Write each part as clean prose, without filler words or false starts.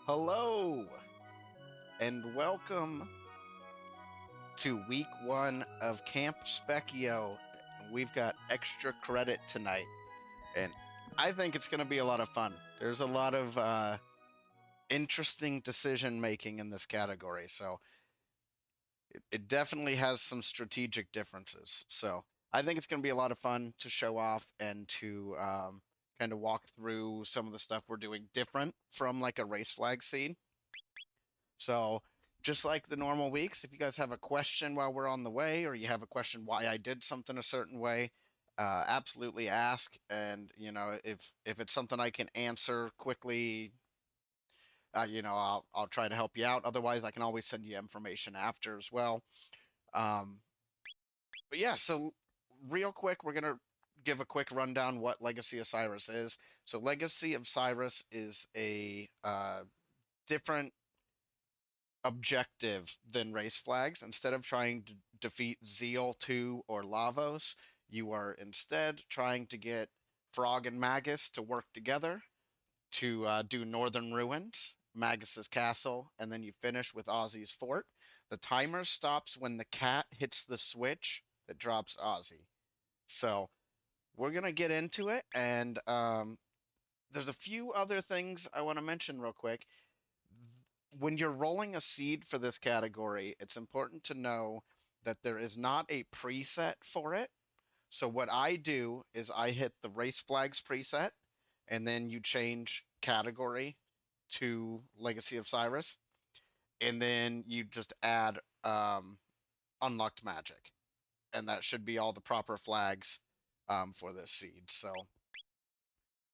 Hello, and welcome to week one of Camp Spekkio. We've got extra credit tonight, and I think it's going to be a lot of fun. There's a lot of interesting decision making in this category, so it definitely has some strategic differences. So I think it's going to be a lot of fun to show off and to kind of walk through some of the stuff we're doing different from like a race flag seed. So, just like the normal weeks, if you guys have a question while we're on the way, or you have a question why I did something a certain way, absolutely ask. And if it's something I can answer quickly, I'll try to help you out. Otherwise, I can always send you information after as well. Um, but yeah, so real quick, we're gonna give a quick rundown what Legacy of Cyrus is. So, Legacy of Cyrus is a different objective than race flags. Instead of trying to defeat Zeal 2 or Lavos, you are instead trying to get Frog and Magus to work together to do Northern Ruins, Magus's castle, and then you finish with Ozzie's fort. The timer stops when the cat hits the switch that drops Ozzie. So we're gonna get into it, and there's a few other things I want to mention real quick. When you're rolling a seed for this category, it's important to know that there is not a preset for it. So what I do is I hit the race flags preset, and then you change category to Legacy of Cyrus, and then you just add unlocked magic, and that should be all the proper flags for this seed. So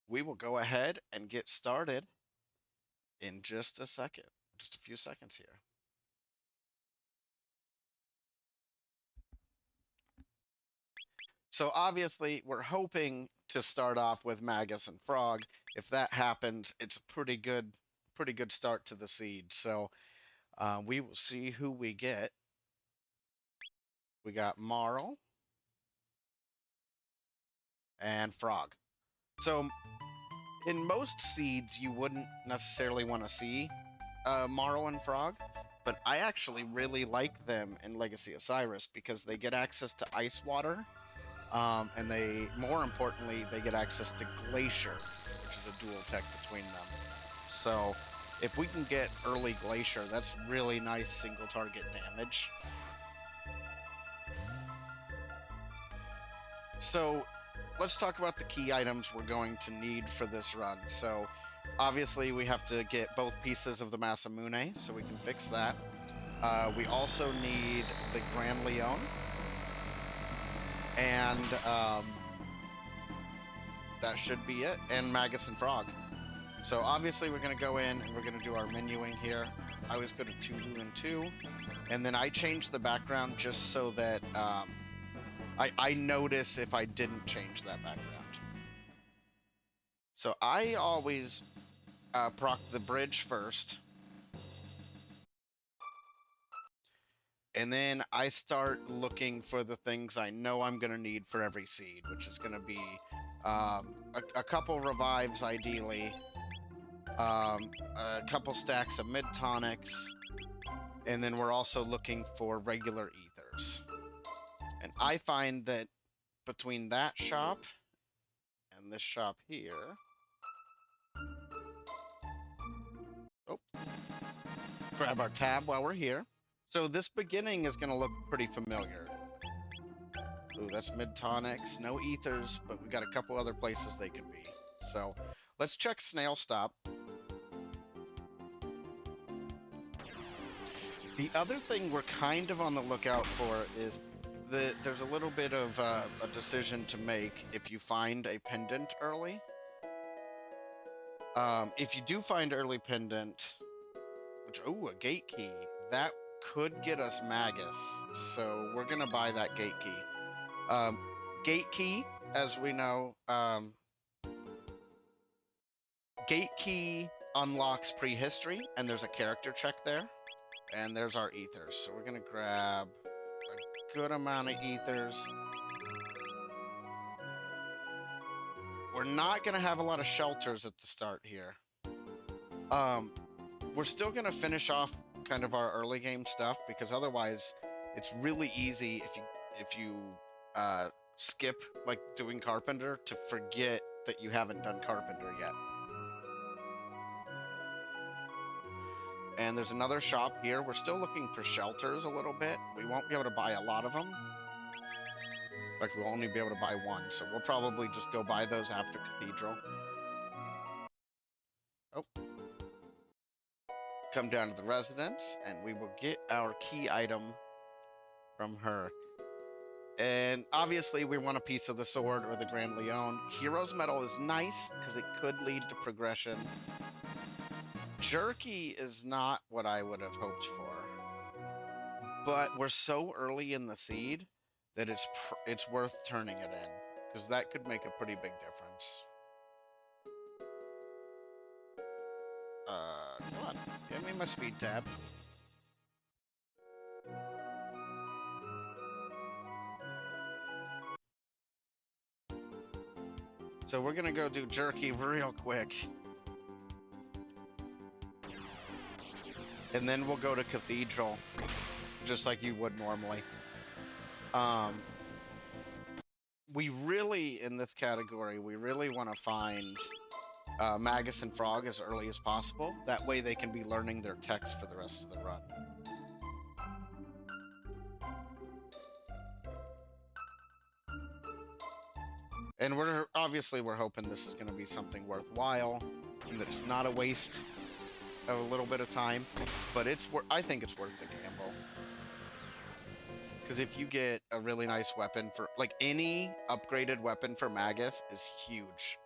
we will go ahead and get started in just a second, just a few seconds here. So obviously, we're hoping to start off with Magus and Frog. If that happens, it's a pretty good start to the seed. So we will see who we get. We got Marl and Frog. So in most seeds, you wouldn't necessarily want to see Marl and Frog, but I actually really like them in Legacy of Cyrus because they get access to ice water. And more importantly, they get access to Glacier, which is a dual tech between them. So, if we can get early Glacier, that's really nice single target damage. So, let's talk about the key items we're going to need for this run. So, obviously, we have to get both pieces of the Masamune, so we can fix that. We also need the Grand Leon, and that should be it, and Magus and Frog. So obviously we're going to go in and we're going to do our menuing here. I always go to Cthulhu and 2, and then I change the background just so that I notice if I didn't change that background. So I always proc the bridge first, and then I start looking for the things I know I'm going to need for every seed, which is going to be a couple revives ideally, a couple stacks of mid tonics, and then we're also looking for regular ethers. And I find that between that shop and this shop here, oh, grab our tab while we're here. So this beginning is going to look pretty familiar. Ooh, that's mid tonics, no ethers, but we got a couple other places they could be. So let's check Snail Stop. The other thing we're kind of on the lookout for is there's a little bit of a decision to make if you find a pendant early. If you do find early pendant, a gate key, that could get us Magus, so we're gonna buy that gate key. Gate key, as we know, gate key unlocks prehistory, and there's a character check there. And there's our ethers. So we're going to grab a good amount of ethers. We're not going to have a lot of shelters at the start here. we're still gonna finish off kind of our early game stuff because otherwise it's really easy if you skip like doing carpenter to forget that you haven't done carpenter yet. And there's another shop here. We're still looking for shelters a little bit. We won't be able to buy a lot of them. In fact, we'll only be able to buy one, so we'll probably just go buy those after Cathedral. Oh. Come down to the residence, and we will get our key item from her. And obviously, we want a piece of the sword or the Grand Leone. Hero's Medal is nice, because it could lead to progression. Jerky is not what I would have hoped for. But we're so early in the seed that it's worth turning it in, because that could make a pretty big difference. Come on, give me my speed tab. So we're gonna go do Jerky real quick. And then we'll go to Cathedral, just like you would normally. We really, in this category, we really want to find Magus and Frog as early as possible. That way they can be learning their techs for the rest of the run. And we're hoping this is going to be something worthwhile, and that it's not a waste of a little bit of time. But I think it's worth the gamble. Because if you get a really nice weapon for, like, any upgraded weapon for Magus is huge.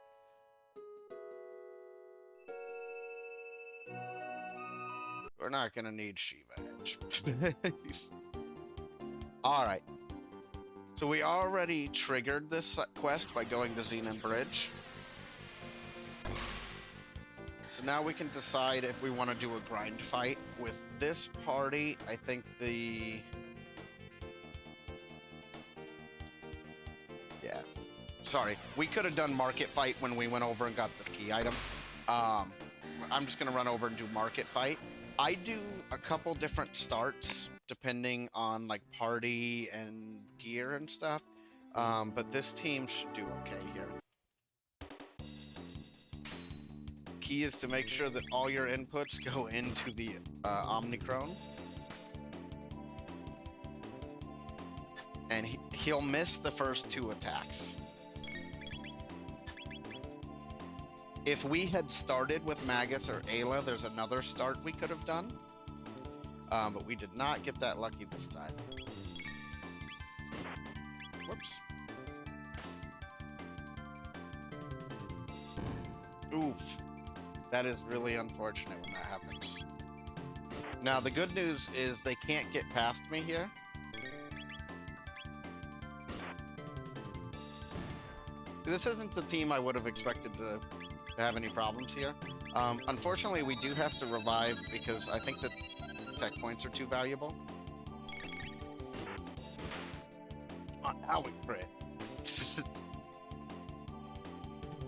We're not gonna need Shiva Edge. Alright. So we already triggered this quest by going to Xenon Bridge. So now we can decide if we want to do a grind fight. With this party, I think yeah. Sorry. We could have done market fight when we went over and got this key item. I'm just going to run over and do market fight. I do a couple different starts depending on like party and gear and stuff. But this team should do okay here. Key is to make sure that all your inputs go into the Omnicron. And he'll miss the first 2 attacks. If we had started with Magus or Ayla, there's another start we could have done. But we did not get that lucky this time. Whoops. Oof. That is really unfortunate when that happens. Now, the good news is they can't get past me here. This isn't the team I would have expected to have any problems here. Unfortunately, we do have to revive because I think that tech points are too valuable. How we crit.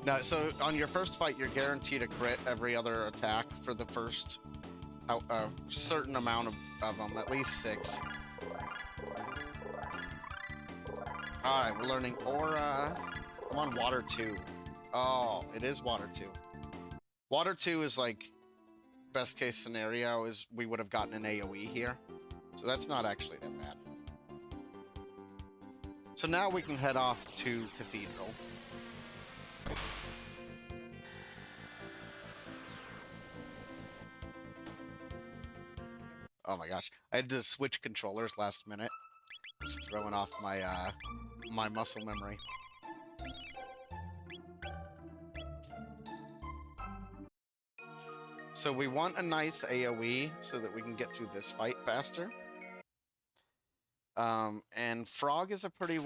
No, so on your first fight, you're guaranteed a crit every other attack for the first certain amount of them, at least 6. Alright, we're learning Aura. I'm on Water 2. Oh, it is Water 2. Water 2 is like, best case scenario is we would have gotten an AoE here. So that's not actually that bad. So now we can head off to Cathedral. Oh my gosh, I had to switch controllers last minute. Just throwing off my my muscle memory. So we want a nice AoE so that we can get through this fight faster. And Frog is a pretty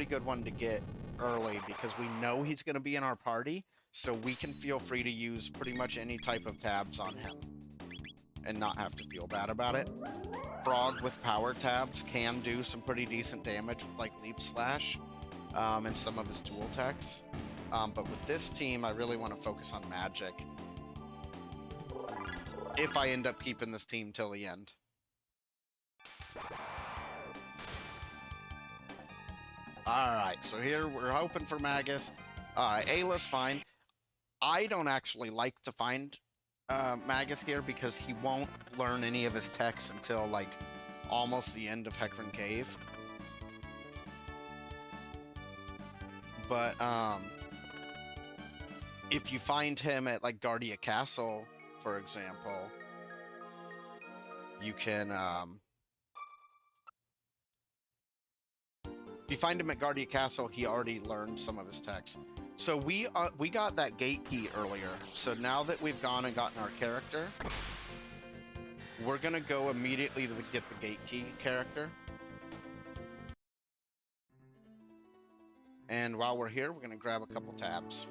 good one to get early because we know he's going to be in our party, so we can feel free to use pretty much any type of tabs on him and not have to feel bad about it. Frog with power tabs can do some pretty decent damage with like Leap Slash and some of his dual techs. But with this team, I really want to focus on magic. if I end up keeping this team till the end. Alright, so here we're hoping for Magus. Ayla's fine. I don't actually like to find Magus here because he won't learn any of his techs until, like, almost the end of Hecarim Cave. But, if you find him at, like, Guardia Castle, for example, you can, if you find him at Guardia Castle, he already learned some of his techs. So we got that gate key earlier. So now that we've gone and gotten our character, we're gonna go immediately to get the gate key character. And while we're here, we're gonna grab a couple tabs.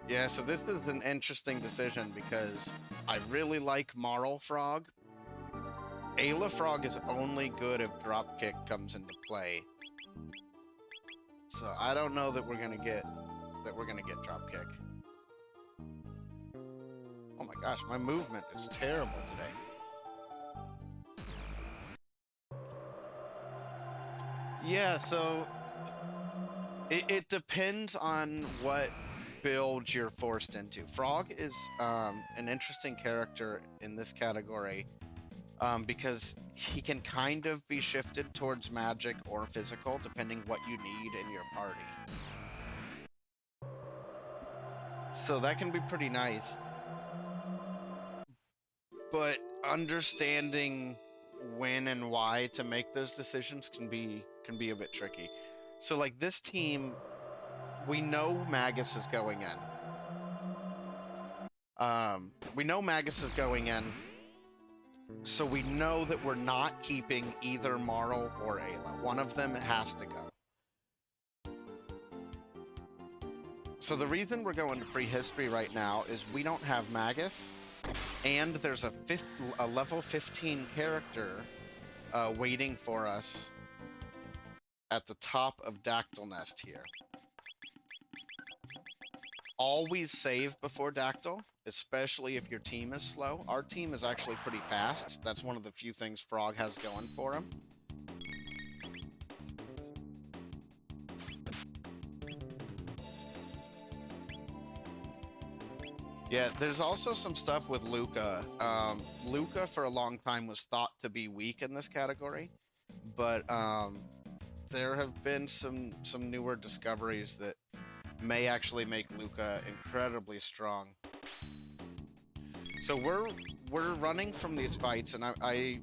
Yeah, so this is an interesting decision because I really like Marl Frog. Ayla Frog is only good if Dropkick comes into play. So I don't know that we're gonna get Dropkick. Oh my gosh, my movement is terrible today. Yeah, so it depends on what build you're forced into. Frog is an interesting character in this category. Because he can kind of be shifted towards magic or physical, depending what you need in your party. So that can be pretty nice. But understanding when and why to make those decisions can be a bit tricky. So like this team, we know Magus is going in. We know Magus is going in. So we know that we're not keeping either Marl or Ayla. One of them has to go. So the reason we're going to prehistory right now is we don't have Magus, and there's a level 15 character waiting for us at the top of Dactyl Nest here. Always save before Dactyl, especially if your team is slow. Our team is actually pretty fast. That's one of the few things Frog has going for him. Yeah, there's also some stuff with Luca. Luca for a long time was thought to be weak in this category, but there have been some newer discoveries that may actually make Luca incredibly strong. So we're running from these fights, and I'm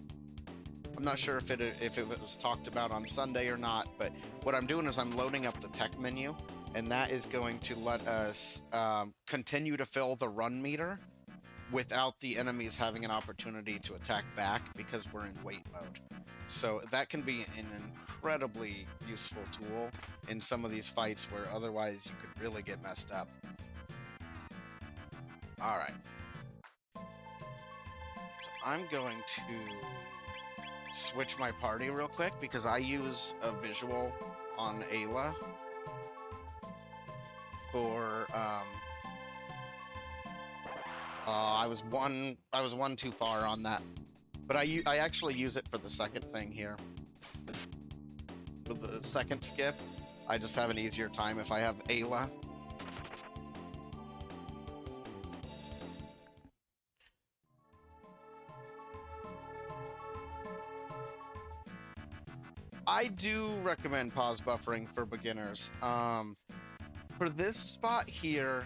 not sure if it was talked about on Sunday or not, but what I'm doing is I'm loading up the tech menu, and that is going to let us continue to fill the run meter without the enemies having an opportunity to attack back because we're in wait mode. So that can be an incredibly useful tool in some of these fights where otherwise you could really get messed up. Alright. So I'm going to switch my party real quick because I use a visual on Ayla for I was one too far on that. But I actually use it for the second thing here. For the second skip, I just have an easier time if I have Ayla. I do recommend pause buffering for beginners. For this spot here,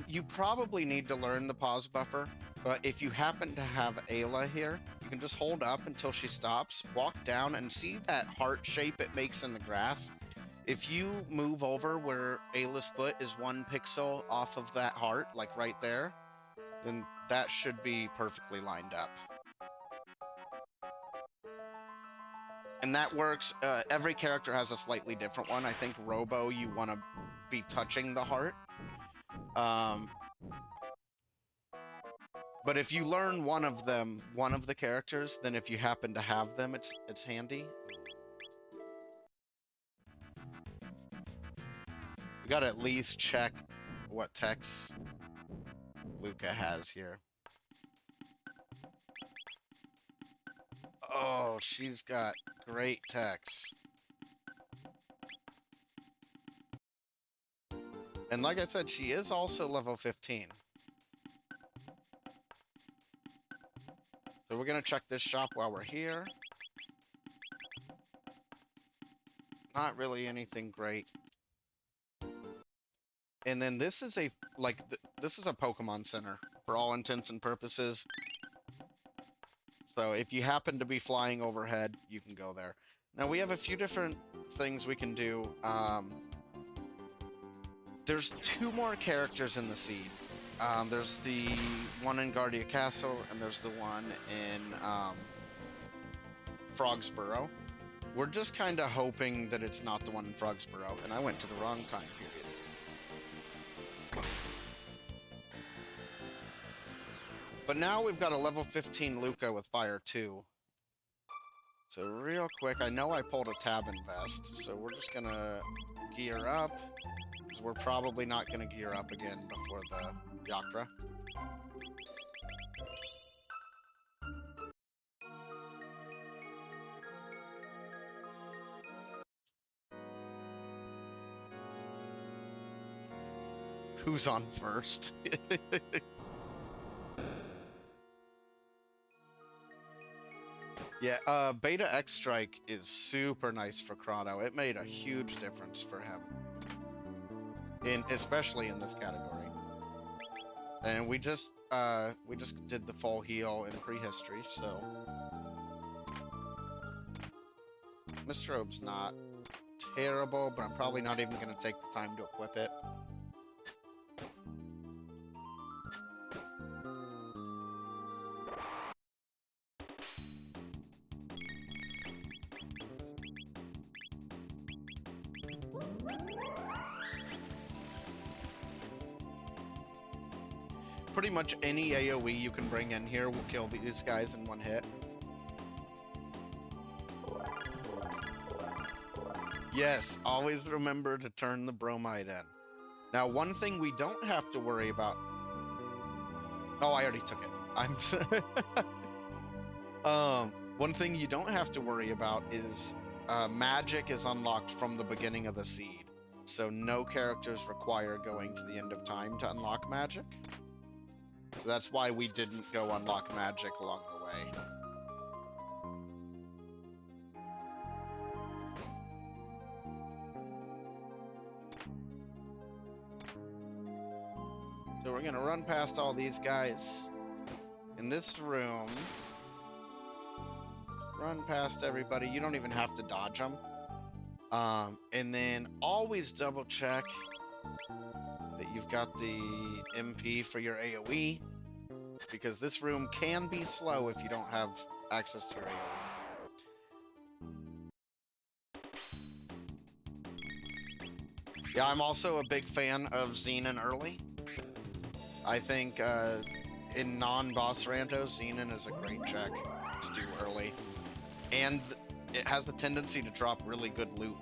you probably need to learn the pause buffer, but if you happen to have Ayla here, you can just hold up until she stops, walk down, and see that heart shape it makes in the grass. If you move over where Ayla's foot is 1 pixel off of that heart, like right there, then that should be perfectly lined up. And that works. Every character has a slightly different one. I think Robo, you want to be touching the heart. But if you learn one of the characters, then if you happen to have them, it's handy. We gotta at least check what techs Luca has here. Oh, she's got great techs. And like I said, she is also level 15. So we're gonna check this shop while we're here. Not really anything great. And then this is a, like, this is a Pokemon Center for all intents and purposes. So if you happen to be flying overhead, you can go there. Now we have a few different things we can do. There's 2 more characters in the seed. There's the one in Guardia Castle, and there's the one in Frog's Burrow. We're just kind of hoping that it's not the one in Frog's Burrow, and I went to the wrong time period. But now we've got a level 15 Luca with Fire 2. So real quick, I know I pulled a tab invest, so we're just gonna gear up, because we're probably not gonna gear up again before the Yakra. Who's on first? Yeah, Beta X Strike is super nice for Chrono. It made a huge difference for him, especially in this category. And we just did the full heal in prehistory, so Mistrobe's not terrible, but I'm probably not even going to take the time to equip it. Pretty much any AoE you can bring in here will kill these guys in one hit. Yes, always remember to turn the bromide in. Now, one thing we don't have to worry about... Oh, I already took it. One thing you don't have to worry about is magic is unlocked from the beginning of the seed. So no characters require going to the end of time to unlock magic. So that's why we didn't go unlock magic along the way. So we're gonna run past all these guys in this room. Run past everybody. You don't even have to dodge them. And then always double check that you've got the MP for your AoE, because this room can be slow if you don't have access to your AoE. Yeah, I'm also a big fan of Xenon early. I think in non-boss randos, Xenon is a great check to do early. And it has the tendency to drop really good loot.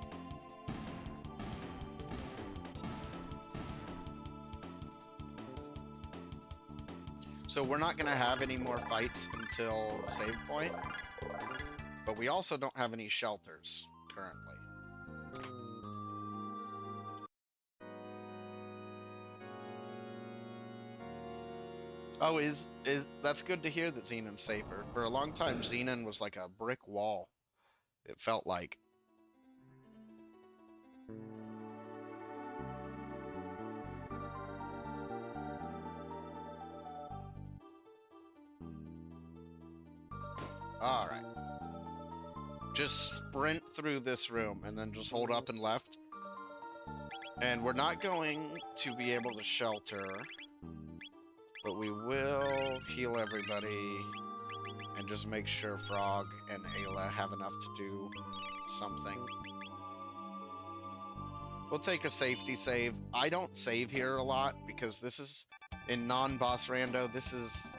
So we're not going to have any more fights until save point, but we also don't have any shelters currently. Oh, that's good to hear that Xenon's safer. For a long time, Xenon was like a brick wall. It felt like. Alright. Just sprint through this room and then just hold up and left. And we're not going to be able to shelter, but we will heal everybody and just make sure Frog and Ayla have enough to do something. We'll take a safety save. I don't save here a lot because this is, in non-boss rando, this is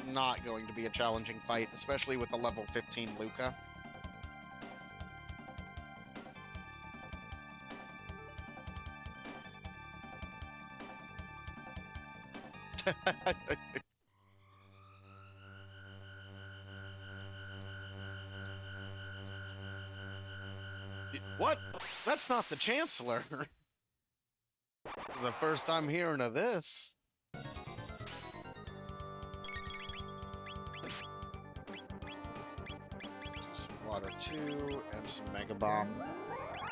not going to be a challenging fight, especially with a level 15 Luca. What? That's not the Chancellor. This is the first time hearing of this. Some water 2 and some Mega Bomb.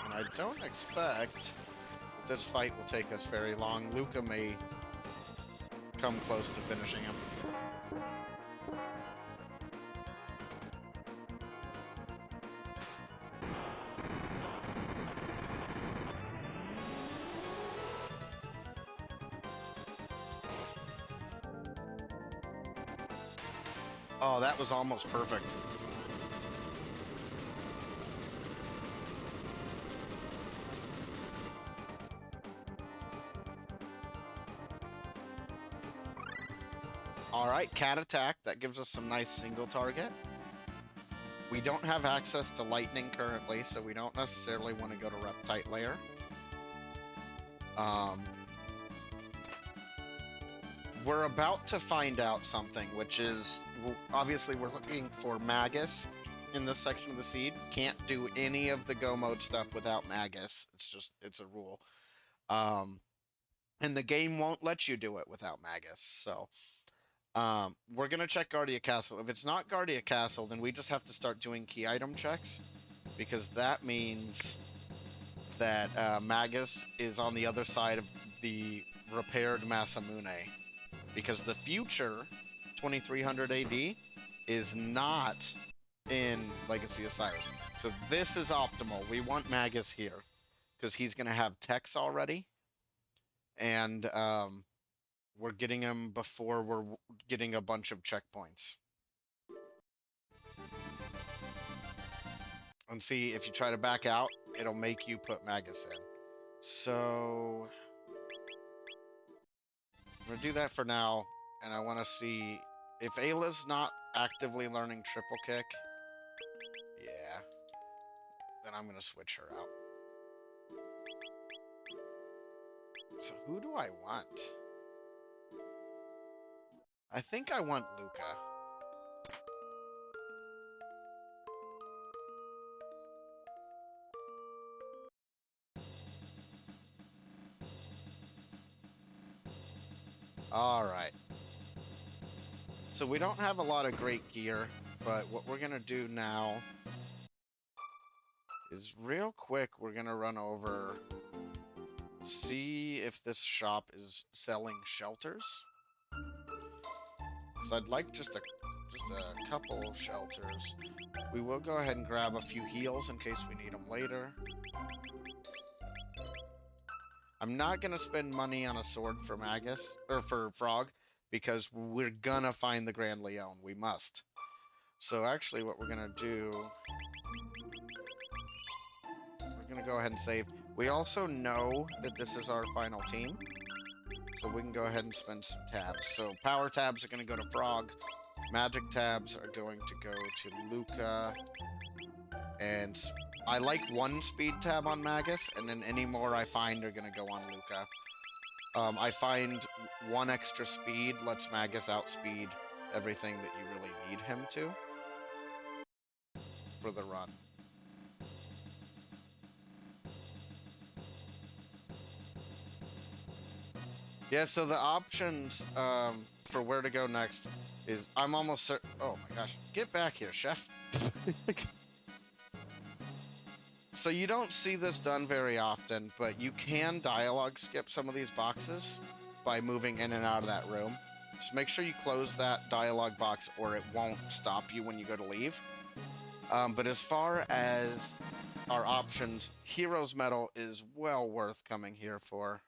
And I don't expect this fight will take us very long. Luca may come close to finishing him. Oh, that was almost perfect. Alright, cat attack. That gives us some nice single target. We don't have access to lightning currently, so we don't necessarily want to go to Reptite Lair. We're about to find out something, which is, obviously we're looking for Magus in this section of the seed. Can't do any of the Go mode stuff without Magus. It's a rule. And the game won't let you do it without Magus, so... we're gonna check Guardia Castle. If it's not Guardia Castle, then we just have to start doing key item checks, because that means that Magus is on the other side of the repaired Masamune. Because the future 2300 AD is not in Legacy of Cyrus. So this is optimal. We want Magus here because he's gonna have techs already, and we're getting him before we're getting a bunch of checkpoints. And see, if you try to back out, it'll make you put Magus in. So... I'm going to do that for now, and I want to see... If Ayla's not actively learning triple kick, yeah, then I'm going to switch her out. So who do I want? I think I want Luca. Alright. So we don't have a lot of great gear, but what we're gonna do now is real quick we're gonna run over, see if this shop is selling shelters. So I'd like just a couple of shelters. We will go ahead and grab a few heals in case we need them later. I'm not gonna spend money on a sword for Magus, or for Frog, because we're gonna find the Grand Leon. We must. So actually what we're gonna do, we're gonna go ahead and save. We also know that this is our final team, so we can go ahead and spend some tabs. So power tabs are gonna go to Frog, magic tabs are going to go to Luca, and I like one speed tab on Magus, and then any more I find are gonna go on Luca. I find one extra speed lets Magus outspeed everything that you really need him to for the run. Yeah, so the options for where to go next is, I'm almost certain... Oh my gosh, get back here, chef. So you don't see this done very often, but you can dialogue skip some of these boxes by moving in and out of that room. Just make sure you close that dialogue box or it won't stop you when you go to leave. But as far as our options, Hero's Medal is well worth coming here for.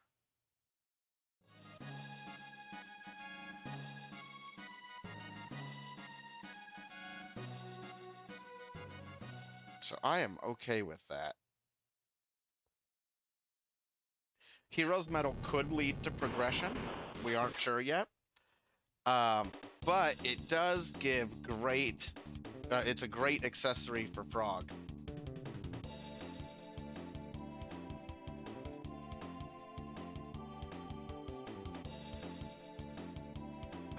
So I am okay with that. Hero's Medal could lead to progression. We aren't sure yet. But it does give great... it's a great accessory for Frog.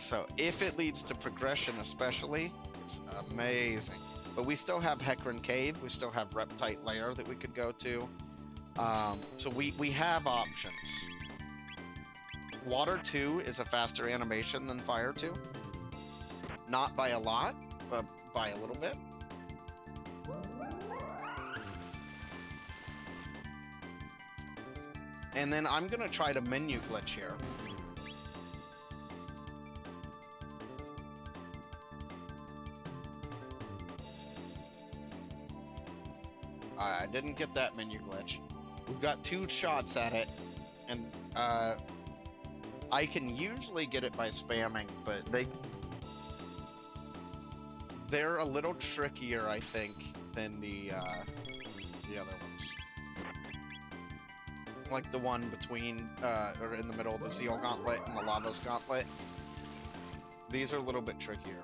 So if it leads to progression especially, it's amazing. But we still have Hecarim Cave, we still have Reptite Lair that we could go to. So we have options. Water 2 is a faster animation than Fire 2. Not by a lot, but by a little bit. And then I'm gonna try to menu glitch here. I didn't get that menu glitch. We've got 2 shots at it, and I can usually get it by spamming, but they're a little trickier, I think, than the other ones. Like the one between, or in the middle of the Zeal Gauntlet and the Lavos Gauntlet. These are a little bit trickier.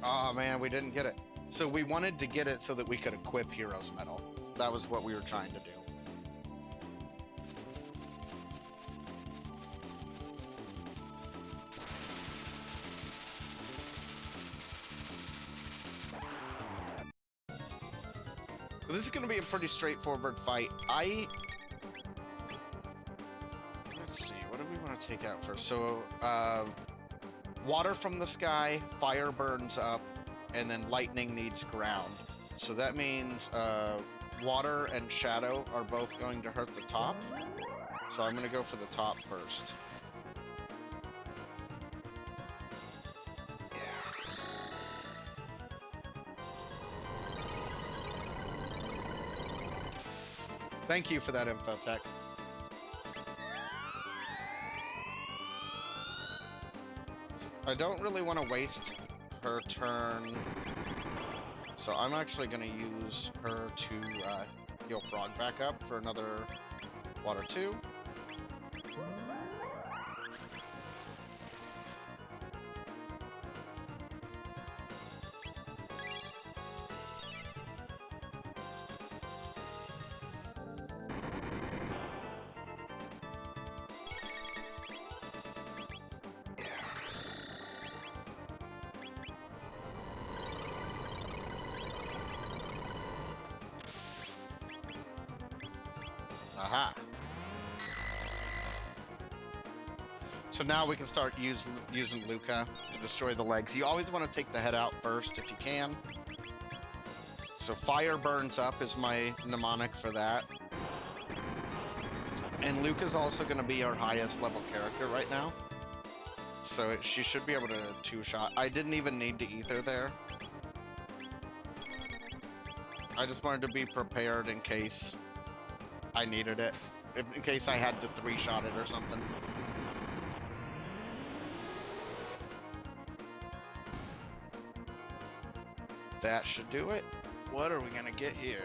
Oh man, we didn't get it. So we wanted to get it so that we could equip Hero's Medal. That was what we were trying to do. This is going to be a pretty straightforward fight. Let's see, what do we want to take out first? So, water from the sky, fire burns up, and then lightning needs ground. So that means water and shadow are both going to hurt the top. So I'm going to go for the top first. Thank you for that info, Tech. I don't really want to waste her turn, so I'm actually going to use her to heal Frog back up for another Water 2. Aha. So now we can start using Luca to destroy the legs. You always want to take the head out first if you can. So fire burns up is my mnemonic for that. And Luca's also going to be our highest level character right now. So she should be able to 2-shot. I didn't even need to ether there. I just wanted to be prepared in case I needed it. In case I had to 3-shot it or something. That should do it. What are we gonna get here?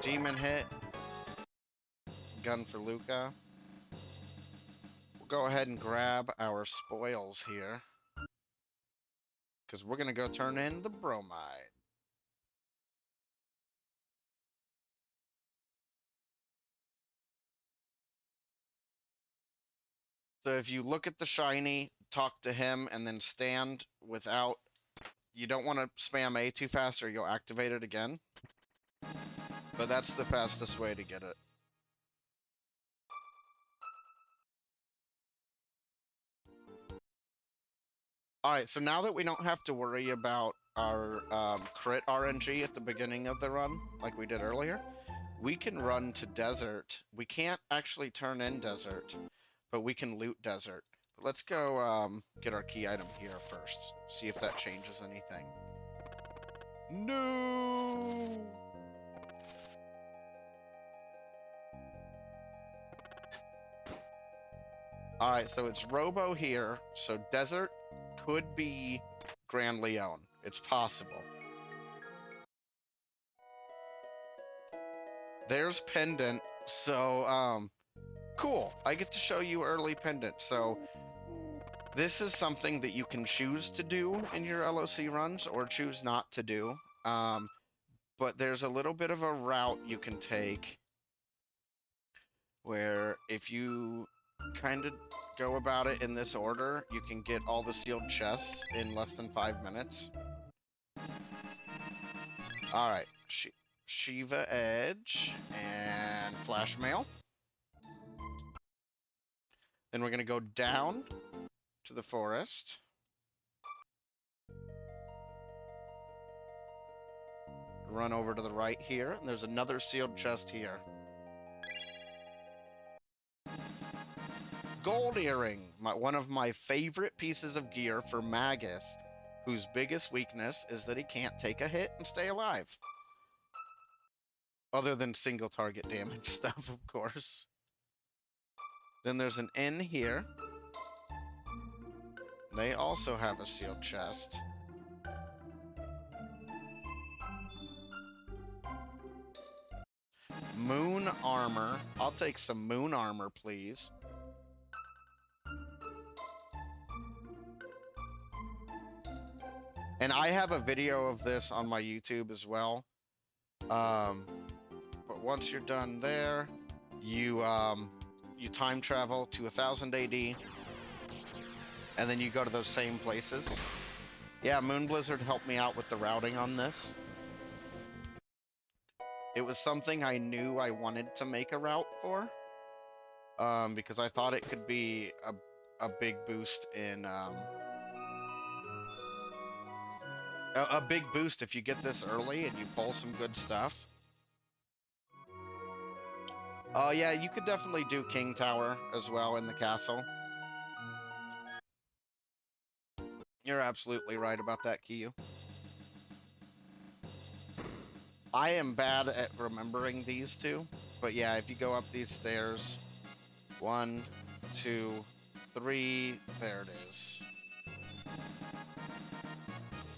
Demon hit. Gun for Luca. We'll go ahead and grab our spoils here. Because we're gonna go turn in the bromide. So if you look at the shiny, talk to him, and then stand without... You don't want to spam A too fast or you'll activate it again. But that's the fastest way to get it. Alright, so now that we don't have to worry about our crit RNG at the beginning of the run, like we did earlier, we can run to Desert. We can't actually turn in Desert, but we can loot Desert. But let's go get our key item here first. See if that changes anything. No! Alright, so it's Robo here. So Desert could be Grand Leon. It's possible. There's Pendant. So, cool. I get to show you early Pendant. So, This is something that you can choose to do in your LOC runs or choose not to do. But there's a little bit of a route you can take where if you kind of go about it in this order, you can get all the sealed chests in less than 5 minutes. Alright, Shiva Edge and Flash Mail. Then we're going to go down to the forest. Run over to the right here, and there's another sealed chest here. Gold earring, one of my favorite pieces of gear for Magus, whose biggest weakness is that he can't take a hit and stay alive. Other than single target damage stuff, of course. Then there's an inn here. They also have a sealed chest. Moon armor. I'll take some moon armor, please. And I have a video of this on my YouTube as well. But once you're done there, you time travel to 1000 AD, and then you go to those same places. Yeah, Moon Blizzard helped me out with the routing on this. It was something I knew I wanted to make a route for, because I thought it could be a big boost in a big boost if you get this early and you pull some good stuff. Oh yeah, you could definitely do King Tower as well in the castle. You're absolutely right about that, Kiyu. I am bad at remembering these two, but yeah, if you go up these stairs, 1, 2, 3, there it is.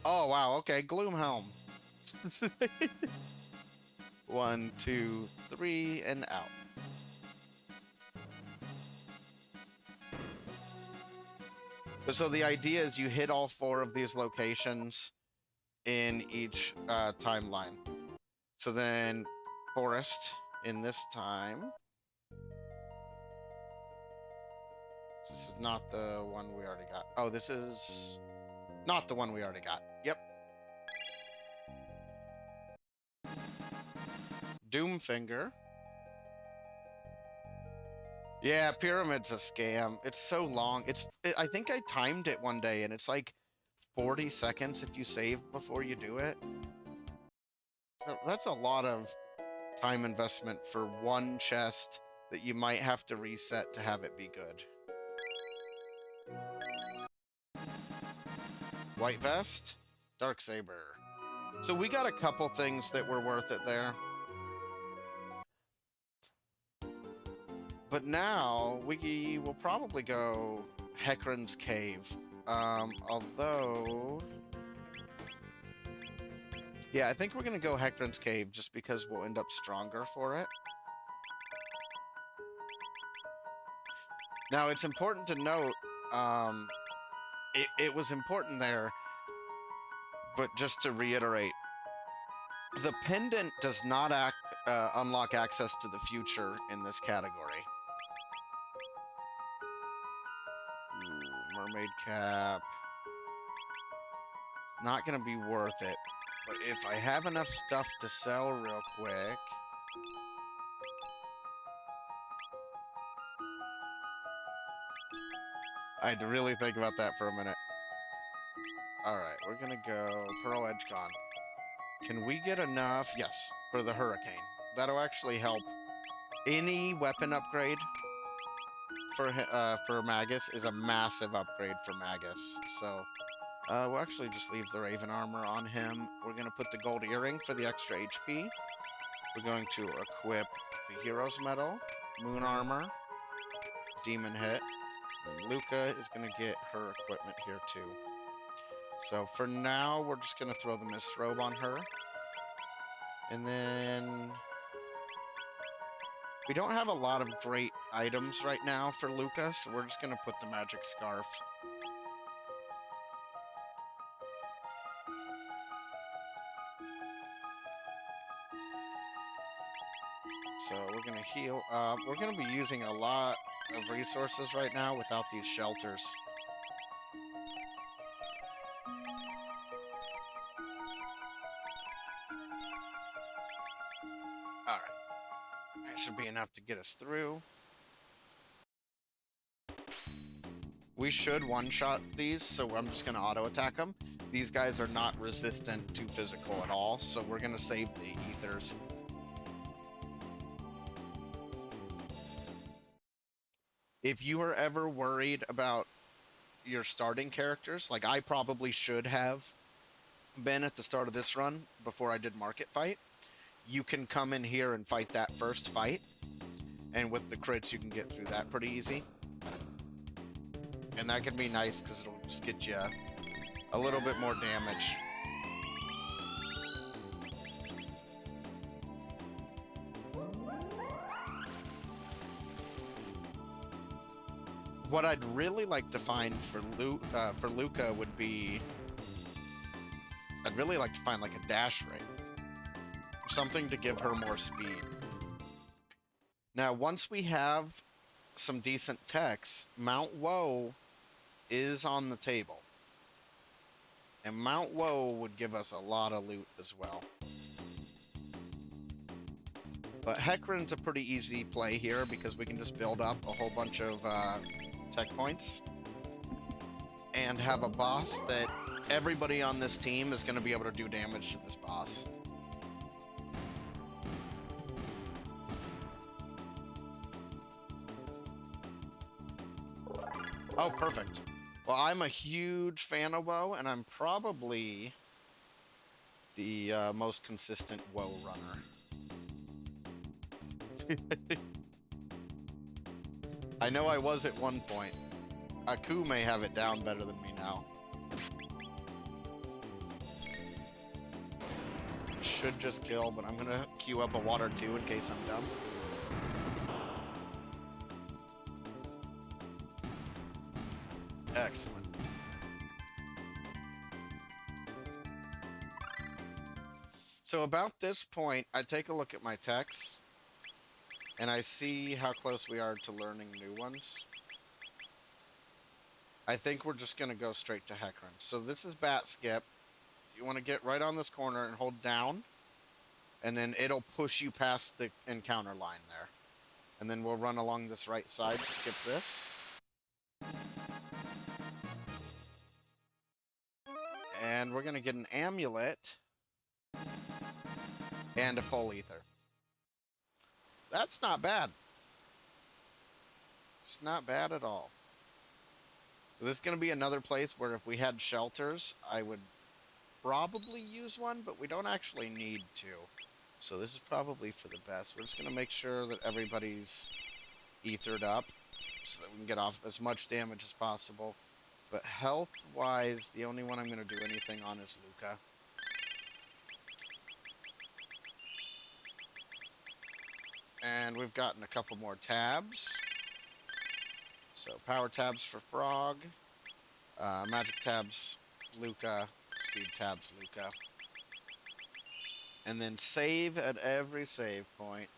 Oh wow, okay, Gloomhelm. 1, 2, 3, and out. So the idea is you hit all 4 of these locations in each timeline. So then forest in this time. This is not the one we already got. Oh, this is not the one we already got. Yep. Doomfinger. Yeah, Pyramid's a scam. It's so long. I think I timed it one day, and it's like 40 seconds if you save before you do it. So that's a lot of time investment for one chest that you might have to reset to have it be good. White Vest, Dark Saber. So we got a couple things that were worth it there. But now we will probably go Hecarim's Cave. Although... yeah, I think we're going to go Hecarim's Cave just because we'll end up stronger for it. Now, it's important to note, it was important there, but just to reiterate, the pendant does not unlock access to the future in this category. Ooh, mermaid cap. It's not going to be worth it. But if I have enough stuff to sell real quick... I had to really think about that for a minute. Alright, we're gonna go Pearl Edge Con. Can we get enough? Yes, for the Hurricane. That'll actually help. Any weapon upgrade for Magus is a massive upgrade for Magus. So, we'll actually just leave the Raven Armor on him. We're going to put the Gold Earring for the extra HP. We're going to equip the Hero's Medal, Moon Armor, Demon Hit, and Luca is going to get her equipment here too. So for now, we're just going to throw the Mist Robe on her. And then... we don't have a lot of great items right now for Luca, so we're just going to put the Magic Scarf So we're gonna heal up. We're gonna be using a lot of resources right now without these shelters. Alright. That should be enough to get us through. We should one-shot these, so I'm just gonna auto-attack them. These guys are not resistant to physical at all, so we're gonna save the ethers. If you are ever worried about your starting characters, like I probably should have been at the start of this run before I did Market Fight, you can come in here and fight that first fight, and with the crits you can get through that pretty easy. And that can be nice because it'll just get you a little bit more damage. What I'd really like to find for Luca would be, I'd really like to find like a dash ring, something to give her more speed. Now, once we have some decent techs, Mount Woe is on the table. And Mount Woe would give us a lot of loot as well. But Hecarim's a pretty easy play here because we can just build up a whole bunch of tech points and have a boss that everybody on this team is going to be able to do damage to this boss. Oh, perfect. Well, I'm a huge fan of WoW, and I'm probably the most consistent WoW runner. I know I was at one point. Aku may have it down better than me now. Should just kill, but I'm gonna queue up a water too in case I'm dumb. Excellent. So about this point, I take a look at my techs, and I see how close we are to learning new ones. I think we're just going to go straight to Hecarim. So this is Bat Skip. You want to get right on this corner and hold down, and then it'll push you past the encounter line there. And then we'll run along this right side, skip this. And we're going to get an amulet and a full ether. That's not bad. It's not bad at all. So this is going to be another place where if we had shelters, I would probably use one, but we don't actually need to. So this is probably for the best. We're just going to make sure that everybody's ethered up so that we can get off as much damage as possible. But health-wise, the only one I'm going to do anything on is Luca. And we've gotten a couple more tabs. So power tabs for Frog, magic tabs Luca, speed tabs Luca. And then save at every save point.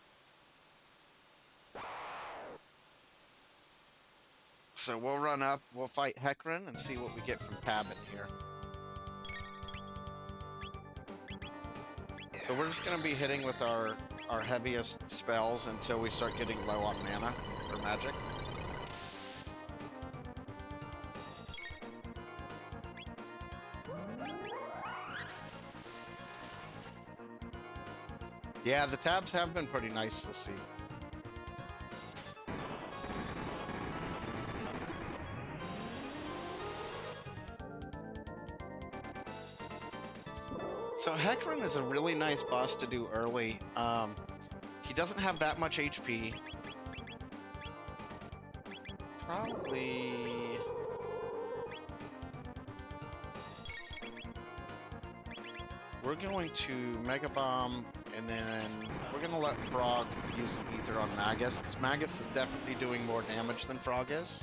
So we'll run up, we'll fight Hecarim and see what we get from Tabin here. So we're just going to be hitting with our heaviest spells until we start getting low on mana or magic. Yeah, the tabs have been pretty nice to see. So Hecarim is a really nice boss to do early. He doesn't have that much HP. Probably... We're going to Mega Bomb, and then we're going to let Frog use an Ether on Magus, because Magus is definitely doing more damage than Frog is.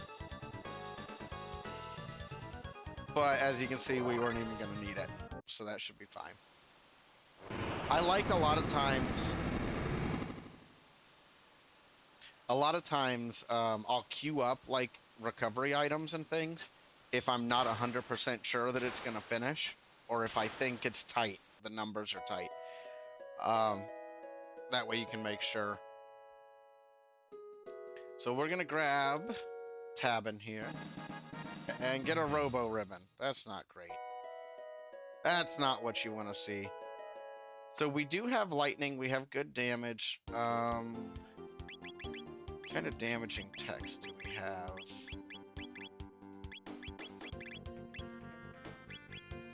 But as you can see, we weren't even going to need it, so that should be fine. I like a lot of times A lot of times, I'll queue up like recovery items and things if I'm not 100% sure that it's gonna finish, or if I think it's tight, the numbers are tight. Um, that way you can make sure. So we're gonna grab tab in here and get a robo ribbon. That's not great. That's not what you want to see. So we do have lightning. We have good damage. Kind of damaging text do we have?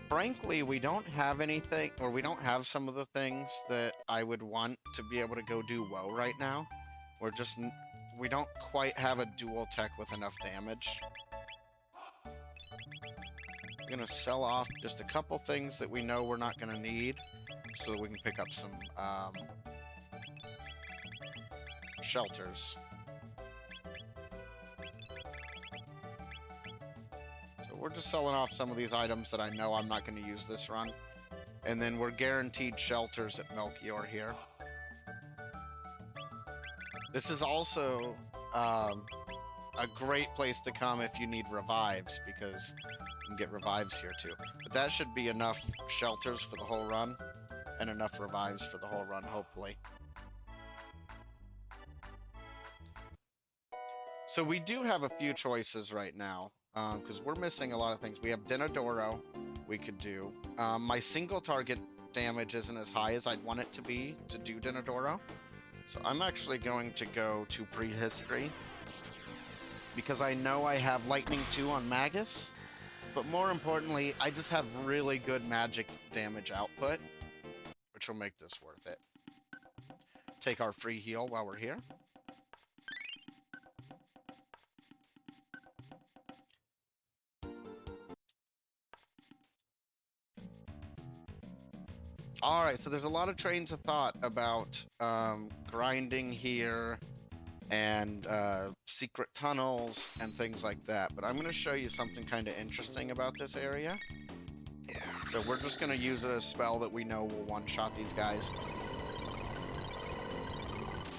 Frankly, we don't have anything, or we don't have some of the things that I would want to be able to go do woe right now. We don't quite have a dual tech with enough damage. I'm gonna sell off just a couple things that we know we're not gonna need, so that we can pick up some shelters. So we're just selling off some of these items that I know I'm not going to use this run. And then we're guaranteed shelters at Melchior here. This is also a great place to come if you need revives, because you can get revives here too. But that should be enough shelters for the whole run, and enough revives for the whole run, hopefully. So we do have a few choices right now, because we're missing a lot of things. We have Dinodoro we could do. My single target damage isn't as high as I'd want it to be to do Dinodoro. So I'm actually going to go to Prehistory, because I know I have Lightning 2 on Magus, but more importantly, I just have really good magic damage output, which will make this worth it. Take our free heal while we're here. Alright, so there's a lot of trains of thought about grinding here and secret tunnels and things like that, but I'm going to show you something kind of interesting about this area. So we're just going to use a spell that we know will one-shot these guys.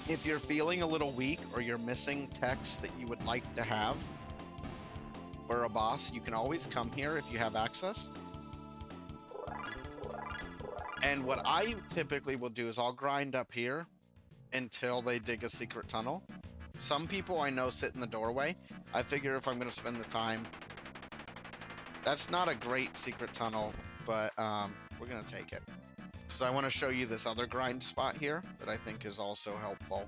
If you're feeling a little weak, or you're missing text that you would like to have for a boss, you can always come here if you have access. And what I typically will do is I'll grind up here until they dig a secret tunnel. Some people I know sit in the doorway. I figure if I'm going to spend the time... That's not a great secret tunnel, but we're going to take it. So I want to show you this other grind spot here that I think is also helpful.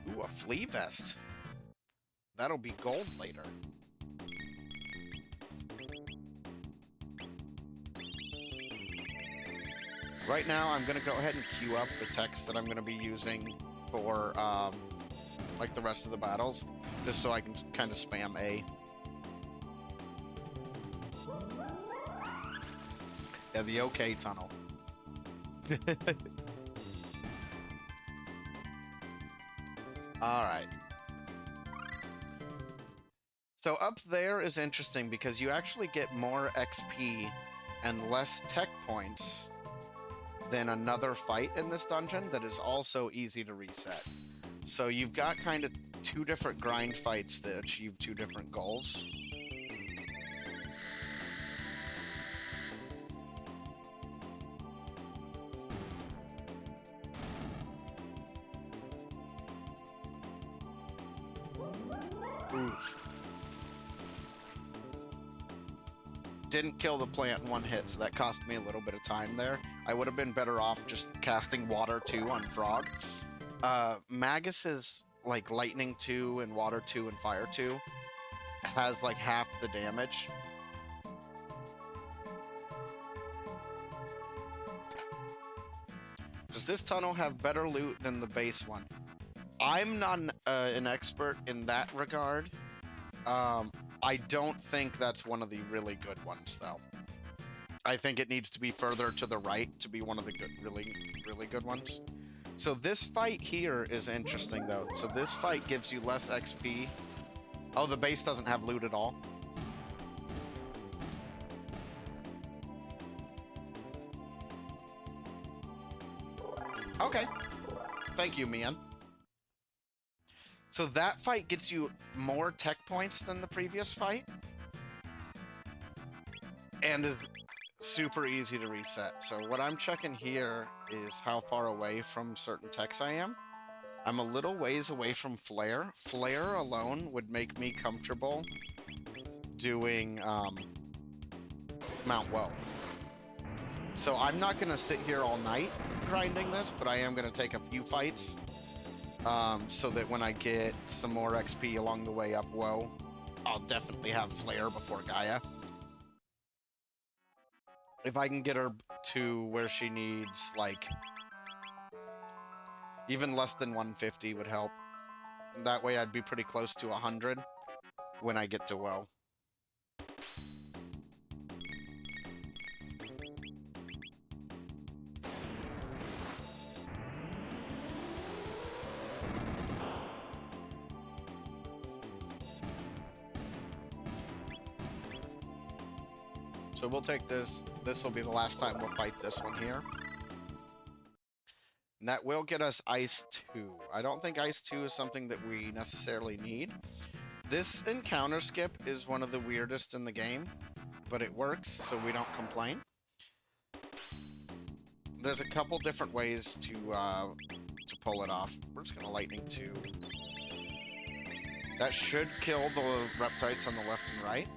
Ooh, a flea vest. That'll be gold later. Right now, I'm going to go ahead and queue up the text that I'm going to be using for, like, the rest of the battles, just so I can kind of spam A. Yeah, the OK tunnel. Alright. So up there is interesting because you actually get more XP and less tech points than another fight in this dungeon that is also easy to reset. So you've got kind of two different grind fights that achieve two different goals. Oof. Didn't kill the plant in one hit, so that cost me a little bit of time there. I would have been better off just casting Water 2 on Frog. Magus is like Lightning 2 and Water 2 and Fire 2. Has like half the damage. Does this tunnel have better loot than the base one? I'm not an expert in that regard. I don't think that's one of the really good ones, though. I think it needs to be further to the right to be one of the good, really good ones. So this fight here is interesting, though. So this fight gives you less XP. Oh, the base doesn't have loot at all. Okay. Thank you, mian. So that fight gets you more tech points than the previous fight, and is super easy to reset. So what I'm checking here is how far away from certain techs I am. I'm a little ways away from Flare. Flare alone would make me comfortable doing Mount Woe. So I'm not going to sit here all night grinding this, but I am going to take a few fights so that when I get some more XP along the way up Woe, I'll definitely have Flare before Gaia. If I can get her to where she needs, like, even less than 150 would help. That way I'd be pretty close to 100 when I get to Woe. So we'll take this. This will be the last time we'll fight this one here. And that will get us Ice 2. I don't think Ice 2 is something that we necessarily need. This encounter skip is one of the weirdest in the game, but it works, so we don't complain. There's a couple different ways to pull it off. We're just gonna Lightning 2. That should kill the Reptites on the left and right.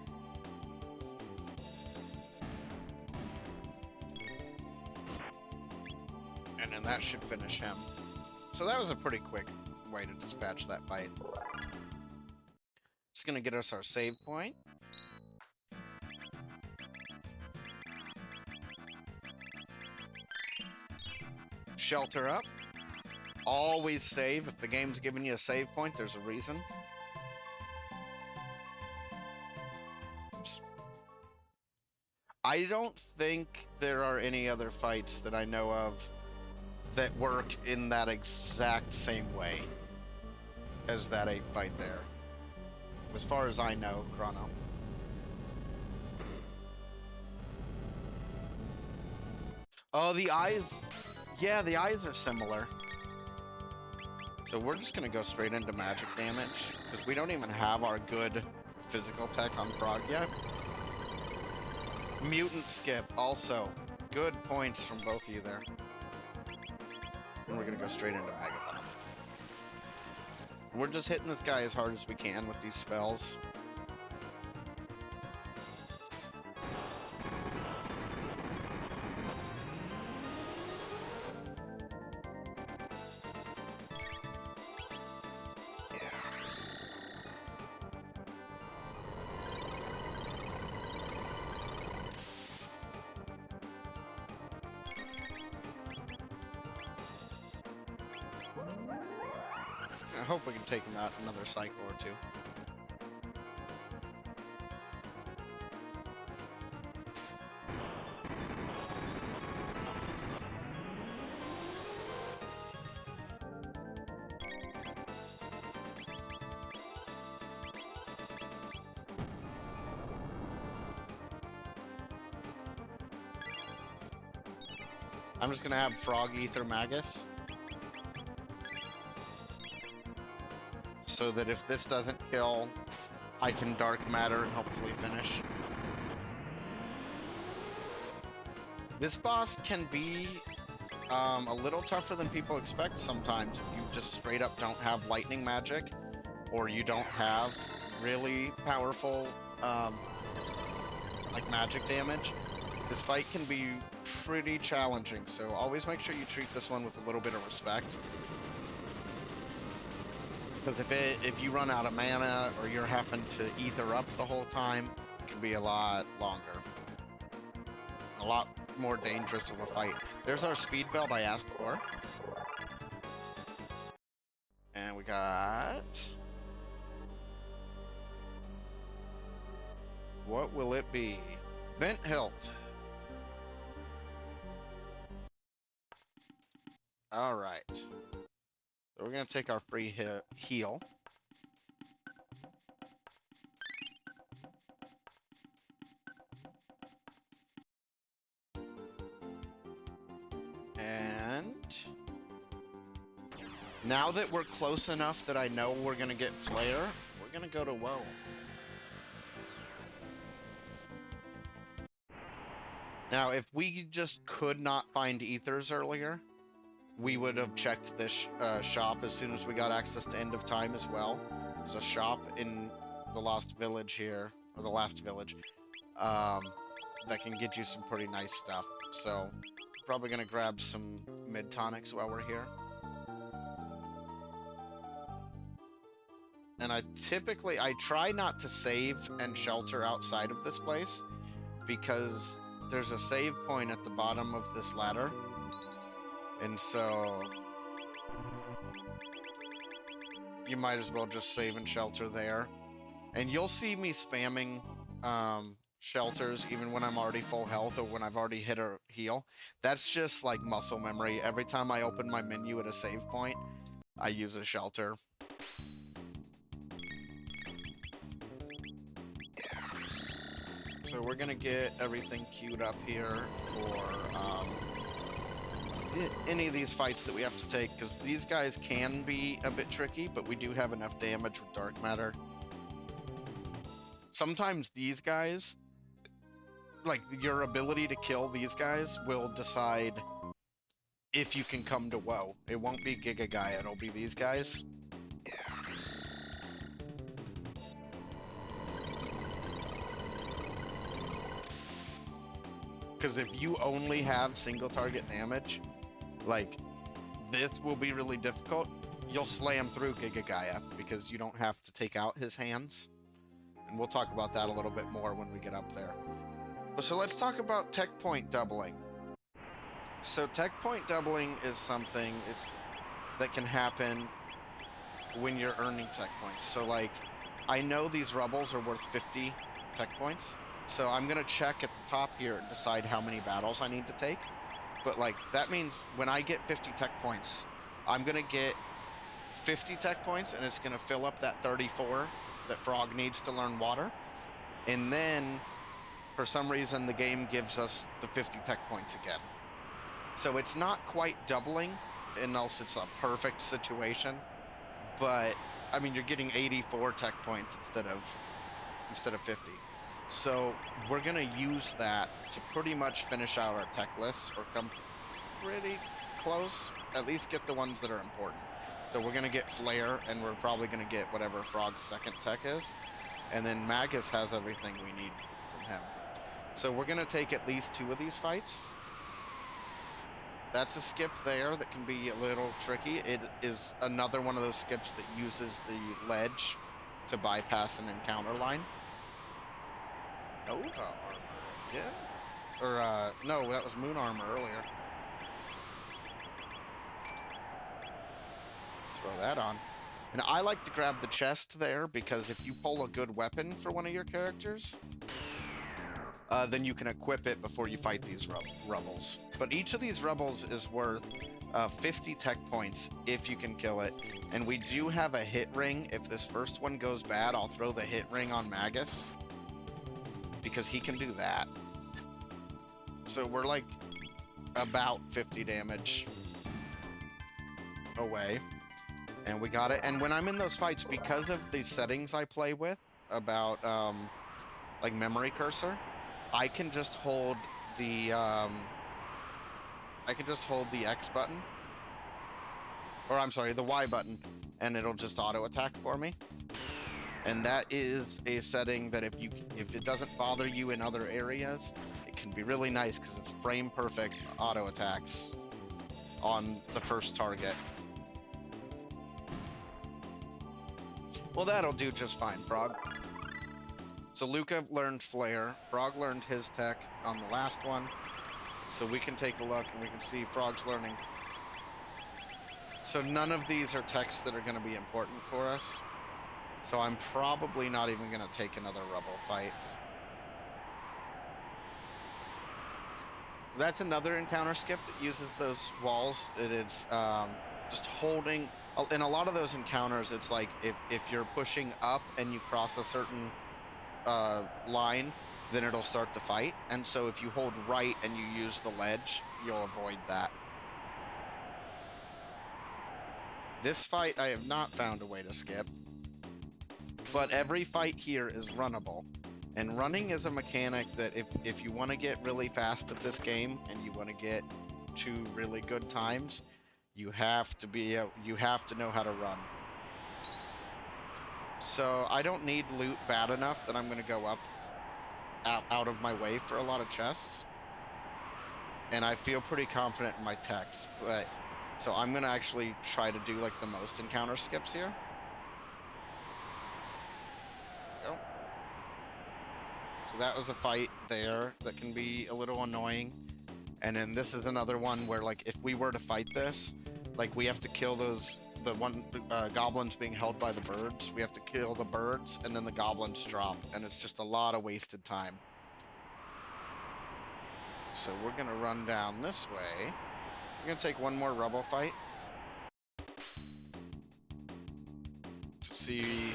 And then that should finish him. So that was a pretty quick way to dispatch that fight. It's gonna get us our save point. Shelter up. Always save. If the game's giving you a save point, there's a reason. Oops. I don't think there are any other fights that I know of that work in that exact same way as that 8 fight there. As far as I know, Chrono. Oh, the eyes. Yeah, the eyes are similar. So we're just gonna go straight into magic damage, because we don't even have our good physical tech on Frog yet. Mutant skip, also. Good points from both of you there. And we're gonna go straight into Magathon. We're just hitting this guy as hard as we can with these spells. I hope we can take him out another cycle or two. I'm just gonna have Frog Ether Magus, so that if this doesn't kill, I can Dark Matter and hopefully finish. This boss can be a little tougher than people expect sometimes if you just straight up don't have lightning magic, or you don't have really powerful like magic damage. This fight can be pretty challenging, so always make sure you treat this one with a little bit of respect. Because if you run out of mana or you're having to ether up the whole time, it can be a lot longer. A lot more dangerous of a fight. There's our speed belt I asked for. And we got... what will it be? Bent Hilt. Alright. So we're going to take our free heal. And Now that we're close enough that I know we're gonna get flare, we're gonna go to woe. Now, if we just could not find ethers earlier, we would have checked this shop as soon as we got access to End of Time as well. There's a shop in the Lost Village here, or the last village, that can get you some pretty nice stuff. So, probably gonna grab some mid tonics while we're here. And I try not to save and shelter outside of this place, because there's a save point at the bottom of this ladder. And so you might as well just save and shelter there. And you'll see me spamming shelters even when I'm already full health or when I've already hit a heal. That's just like muscle memory. Every time I open my menu at a save point, I use a shelter. So we're gonna get everything queued up here for any of these fights that we have to take, because these guys can be a bit tricky, but we do have enough damage with dark matter. Sometimes these guys, like your ability to kill these guys, will decide if you can come to woe. It won't be Giga Gaia, it'll be these guys. Because if you only have single target damage, like, this will be really difficult. You'll slam through Giga Gaia because you don't have to take out his hands. And we'll talk about that a little bit more when we get up there. So let's talk about tech point doubling. So tech point doubling is something that can happen when you're earning tech points. So like, I know these rebels are worth 50 tech points. So I'm going to check at the top here and decide how many battles I need to take. But like, that means when I get 50 tech points, I'm going to get 50 tech points, and it's going to fill up that 34 that Frog needs to learn water. And then, for some reason, the game gives us the 50 tech points again. So it's not quite doubling, unless it's a perfect situation. But, I mean, you're getting 84 tech points instead of 50. So we're going to use that to pretty much finish out our tech lists, or come pretty close, at least get the ones that are important. So we're going to get Flare, and we're probably going to get whatever Frog's second tech is. And then Magus has everything we need from him. So we're going to take at least 2 of these fights. That's a skip there that can be a little tricky. It is another one of those skips that uses the ledge to bypass an encounter line. Nova armor again? Or, no, that was moon armor earlier. Throw that on. And I like to grab the chest there, because if you pull a good weapon for one of your characters, then you can equip it before you fight these rebels. But each of these rebels is worth 50 tech points if you can kill it. And we do have a hit ring. If this first one goes bad, I'll throw the hit ring on Magus, because he can do that. So we're like about 50 damage away. And we got it. And when I'm in those fights, because of the settings I play with about like memory cursor, I can just hold the X button, or I'm sorry, the Y button, and it'll just auto attack for me. And that is a setting that if it doesn't bother you in other areas, it can be really nice, because it's frame perfect auto attacks on the first target. Well, that'll do just fine, Frog. So Luca learned Flare, Frog learned his tech on the last one. So we can take a look and we can see Frog's learning. So none of these are techs that are going to be important for us. So I'm probably not even going to take another rebel fight. That's another encounter skip that uses those walls. It is just holding. In a lot of those encounters, it's like if you're pushing up and you cross a certain line, then it'll start the fight. And so if you hold right and you use the ledge, you'll avoid that. This fight, I have not found a way to skip, but every fight here is runnable. And running is a mechanic that if you want to get really fast at this game and you want to get to really good times, you have to know how to run. So I don't need loot bad enough that I'm going to go out of my way for a lot of chests. And I feel pretty confident in my techs, but so I'm going to actually try to do like the most encounter skips here. Go. So that was a fight there that can be a little annoying. And then this is another one where, like, if we were to fight this, like, we have to kill the goblins being held by the birds. We have to kill the birds, and then the goblins drop, and it's just a lot of wasted time. So we're gonna run down this way. We're gonna take one more rubble fight to see.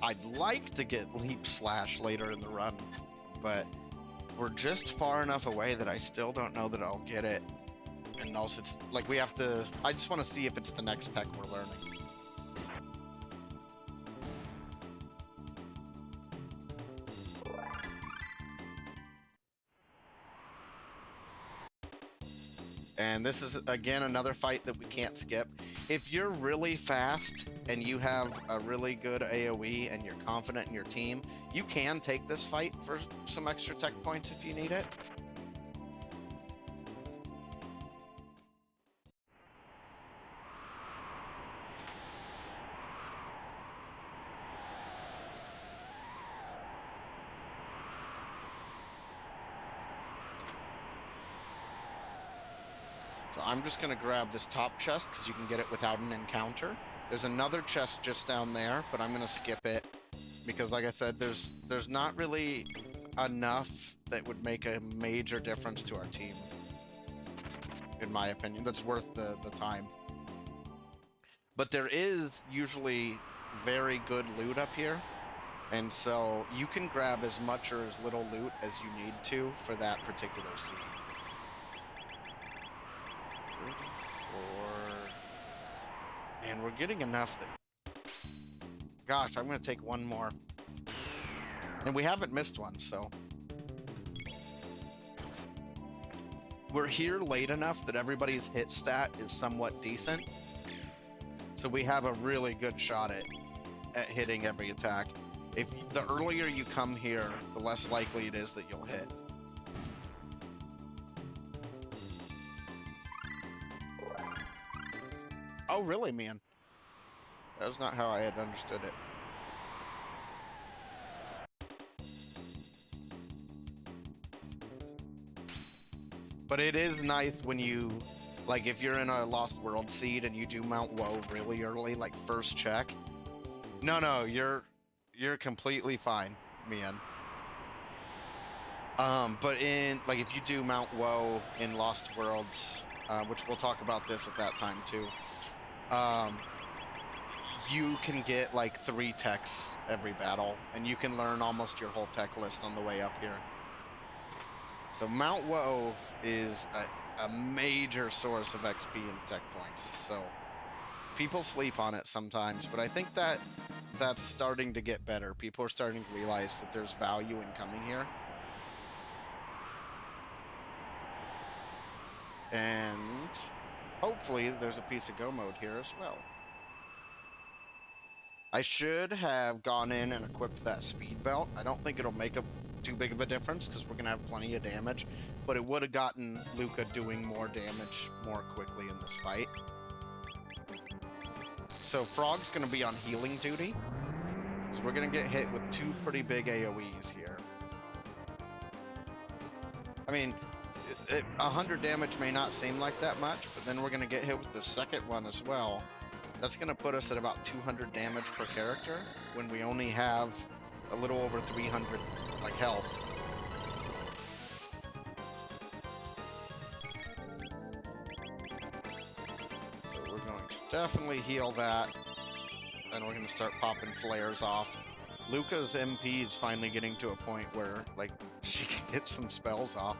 I'd like to get leap slash later in the run, but we're just far enough away that I still don't know that I'll get it. And also, it's like we have to. I just want to see if it's the next tech we're learning. And this is, again, another fight that we can't skip. If you're really fast and you have a really good AoE and you're confident in your team, you can take this fight for some extra tech points if you need it. So I'm just going to grab this top chest because you can get it without an encounter. There's another chest just down there, but I'm going to skip it because, like I said, there's not really enough that would make a major difference to our team, in my opinion, that's worth the time. But there is usually very good loot up here, and so you can grab as much or as little loot as you need to for that particular scene. 34. And we're getting enough that... Gosh, I'm going to take one more. And we haven't missed one, so... We're here late enough that everybody's hit stat is somewhat decent. So we have a really good shot at hitting every attack. If the earlier you come here, the less likely it is that you'll hit. Oh, really, man? That was not how I had understood it. But it is nice when you, like, if you're in a Lost World seed and you do Mount Woe really early, like first check. No, you're completely fine, man. But in, like, if you do Mount Woe in Lost Worlds, which we'll talk about this at that time too, you can get like 3 techs every battle, and you can learn almost your whole tech list on the way up here. So Mount Woe is a major source of XP and tech points. So people sleep on it sometimes, but I think that's starting to get better. People are starting to realize that there's value in coming here. And hopefully there's a piece of go mode here as well. I should have gone in and equipped that speed belt. I don't think it'll make too big of a difference because we're gonna have plenty of damage, but it would have gotten Luca doing more damage more quickly in this fight. So Frog's gonna be on healing duty, so we're gonna get hit with 2 pretty big AoEs here. I mean, 100 damage may not seem like that much, but then we're gonna get hit with the second one as well. That's gonna put us at about 200 damage per character when we only have a little over 300 like health. So we're going to definitely heal that, and we're gonna start popping flares off. Luca's MP is finally getting to a point where, like, she can get some spells off.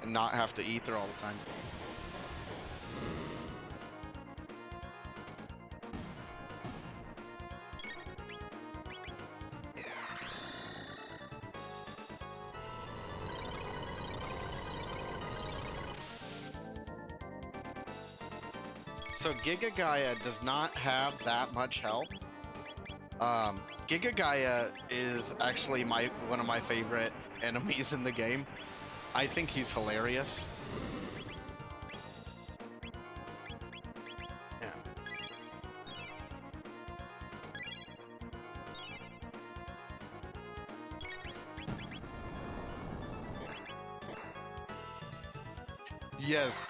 and not have to ether all the time. So Giga Gaia does not have that much health. Giga Gaia is actually one of my favorite enemies in the game. I think he's hilarious. Yeah. Yes.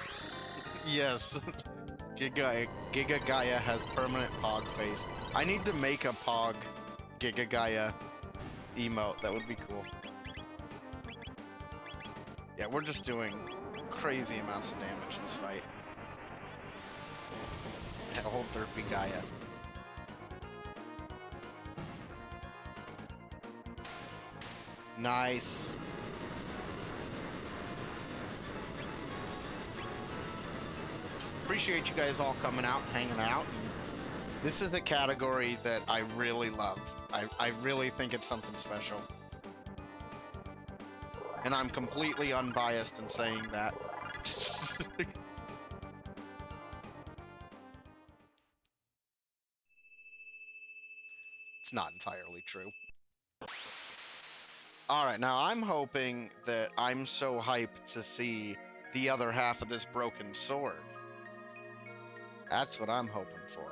Yes. Giga Gaia has permanent Pog face. I need to make a Pog Giga Gaia emote. That would be cool. Yeah, we're just doing crazy amounts of damage this fight. Yeah, whole derpy Gaia. Nice. Appreciate you guys all coming out and hanging out. This is a category that I really love. I really think it's something special. And I'm completely unbiased in saying that. It's not entirely true. Alright, now I'm hoping that I'm so hyped to see the other half of this broken sword. That's what I'm hoping for.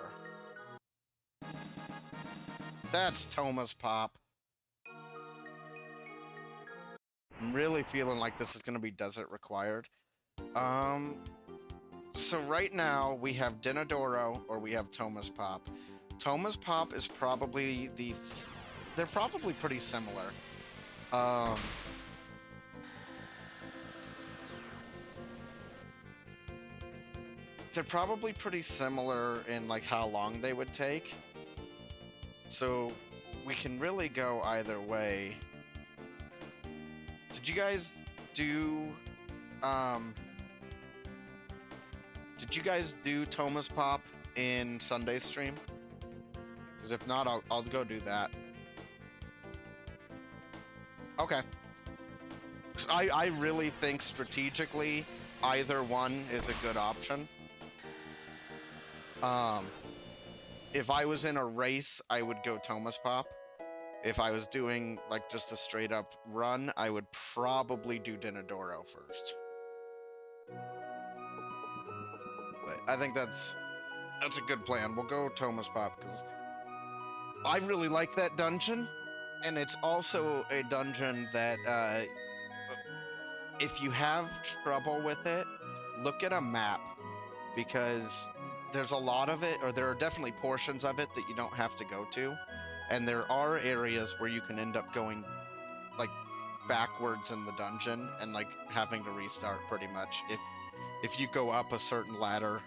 That's Toma's pop. I'm really feeling like this is going to be desert required. So right now we have Dinodoro or we have Toma's pop. Toma's pop is probably they're probably pretty similar. They're probably pretty similar in like how long they would take. So we can really go either way. Did you guys do Toma's pop in Sunday's stream? Because if not, I'll go do that. Okay. I really think strategically either one is a good option. If I was in a race, I would go Toma's pop. If I was doing like just a straight up run, I would probably do Dinodoro first. But I think that's a good plan. We'll go Toma's pop because I really like that dungeon, and it's also a dungeon that if you have trouble with it, look at a map, because there's a lot of it, or there are definitely portions of it that you don't have to go to, and there are areas where you can end up going like backwards in the dungeon and like having to restart pretty much if you go up a certain ladder.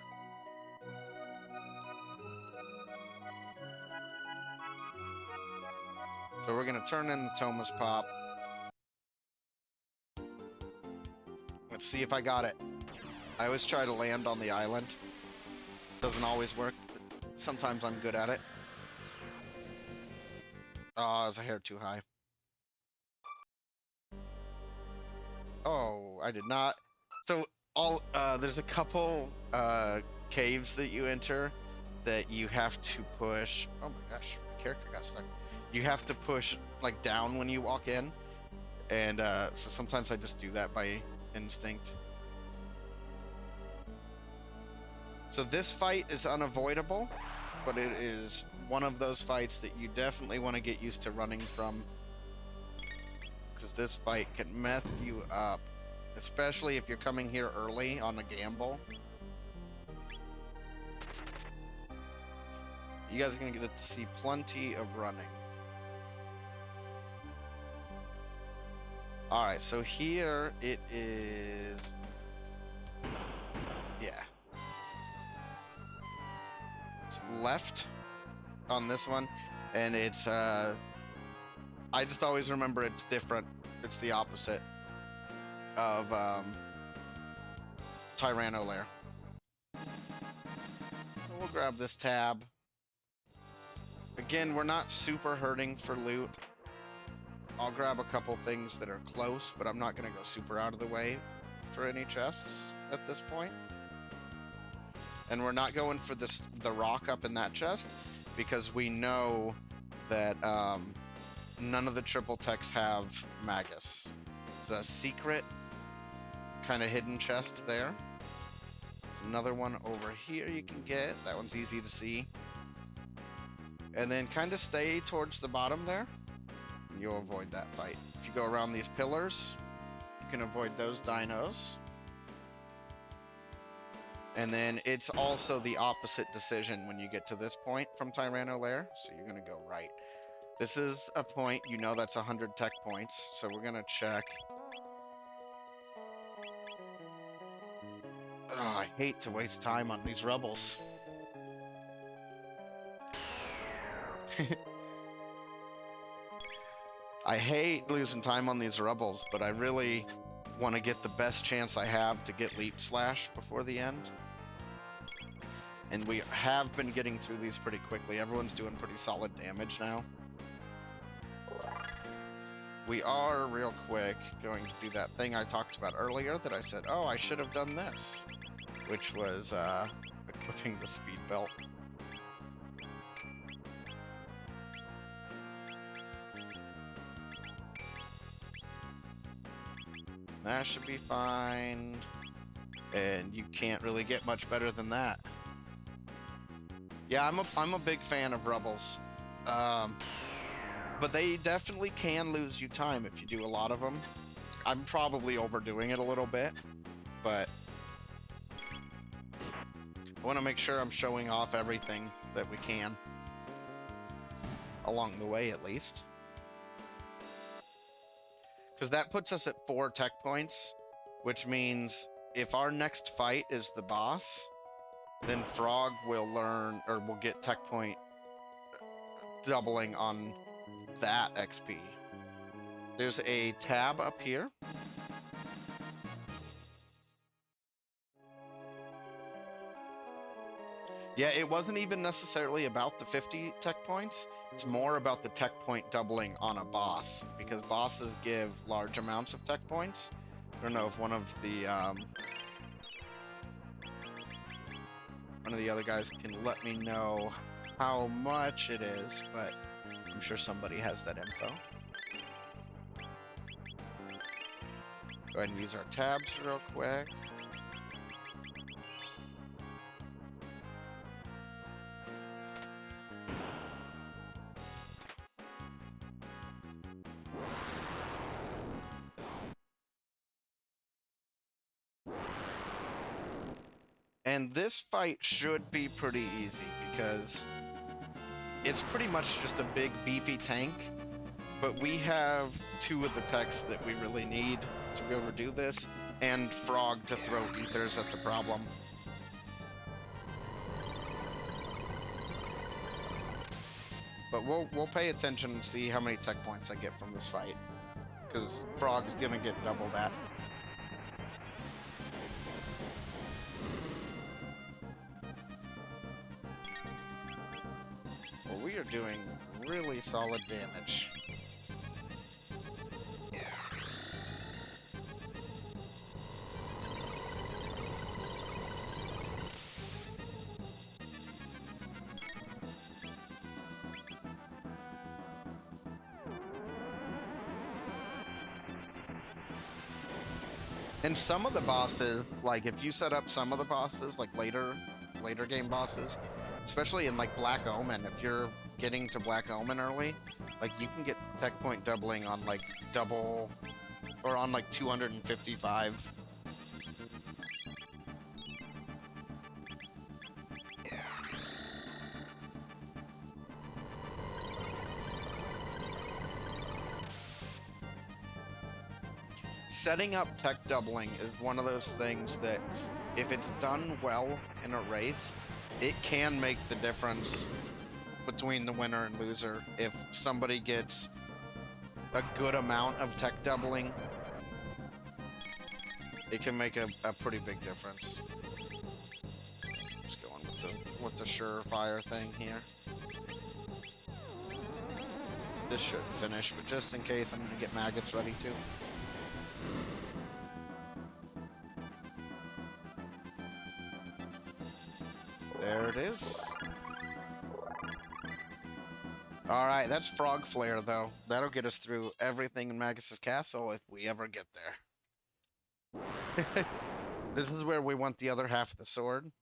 So we're gonna turn in the Toma's pop. Let's see if I got it. I always try to land on the island. Doesn't always work, but sometimes I'm good at it. Oh, I was a hair too high. Oh, I did not. So there's a couple caves that you enter that you have to push. Oh my gosh, my character got stuck. You have to push like down when you walk in, and so sometimes I just do that by instinct. So this fight is unavoidable, but it is one of those fights that you definitely want to get used to running from, because this fight can mess you up, especially if you're coming here early on a gamble. You guys are going to get to see plenty of running. Alright, so here it is... Yeah. It's left on this one, and it's, I just always remember it's different. It's the opposite of Tyranno Lair. So we'll grab this tab. Again, we're not super hurting for loot. I'll grab a couple things that are close, but I'm not going to go super out of the way for any chests at this point. And we're not going for the rock up in that chest because we know that none of the triple techs have Magus. There's a secret kind of hidden chest there. There's another one over here you can get. That one's easy to see. And then kind of stay towards the bottom there, and you'll avoid that fight. If you go around these pillars, you can avoid those dinos. And then it's also the opposite decision when you get to this point from Tyranno Lair, so you're going to go right. This is a point, you know that's 100 tech points, so we're going to check. Oh, I hate to waste time on these rebels. I hate losing time on these rebels, but I really want to get the best chance I have to get Leap Slash before the end. And we have been getting through these pretty quickly. Everyone's doing pretty solid damage now. We are, real quick, going to do that thing I talked about earlier that I said, oh, I should have done this, which was equipping the speed belt. That should be fine. And you can't really get much better than that. Yeah, I'm a big fan of rebels. But they definitely can lose you time if you do a lot of them. I'm probably overdoing it a little bit, but I want to make sure I'm showing off everything that we can. Along the way, at least. Because that puts us at 4 tech points, which means if our next fight is the boss, then Frog will learn, or will get tech point doubling on that XP. There's a tab up here. Yeah, it wasn't even necessarily about the 50 tech points. It's more about the tech point doubling on a boss, because bosses give large amounts of tech points. I don't know if one of the other guys can let me know how much it is, but I'm sure somebody has that info. Go ahead and use our tabs real quick. And this fight should be pretty easy because it's pretty much just a big beefy tank, but we have 2 of the techs that we really need to be able to do this, and Frog to throw ethers at the problem. But we'll pay attention and see how many tech points I get from this fight, because Frog's gonna get double that. Well, we are doing really solid damage. And some of the bosses, like if you set up some of the bosses, like later game bosses, especially in like Black Omen, if you're getting to Black Omen early, like you can get tech point doubling on like double, or on like 255. Setting up tech doubling is one of those things that, if it's done well in a race, it can make the difference between the winner and loser. If somebody gets a good amount of tech doubling, it can make a pretty big difference. Just going with the surefire thing here. This should finish, but just in case, I'm gonna get Magus ready too. There it is. Alright, that's Frog Flare, though. That'll get us through everything in Magus's castle if we ever get there. This is where we want the other half of the sword.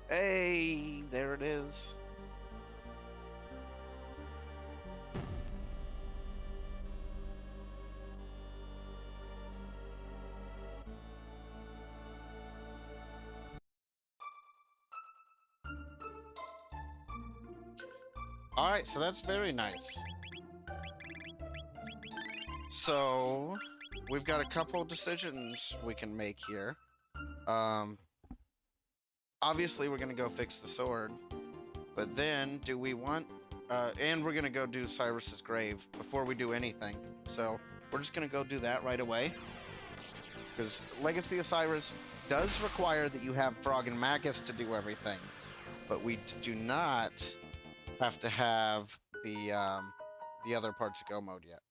Hey, there it is. Alright, so that's very nice. So, we've got a couple decisions we can make here. Obviously we're gonna go fix the sword, but then do we want, and we're gonna go do Cyrus's grave before we do anything. So, we're just gonna go do that right away. Because Legacy of Cyrus does require that you have Frog and Magus to do everything, but we do not have to have the other parts of Go mode yet.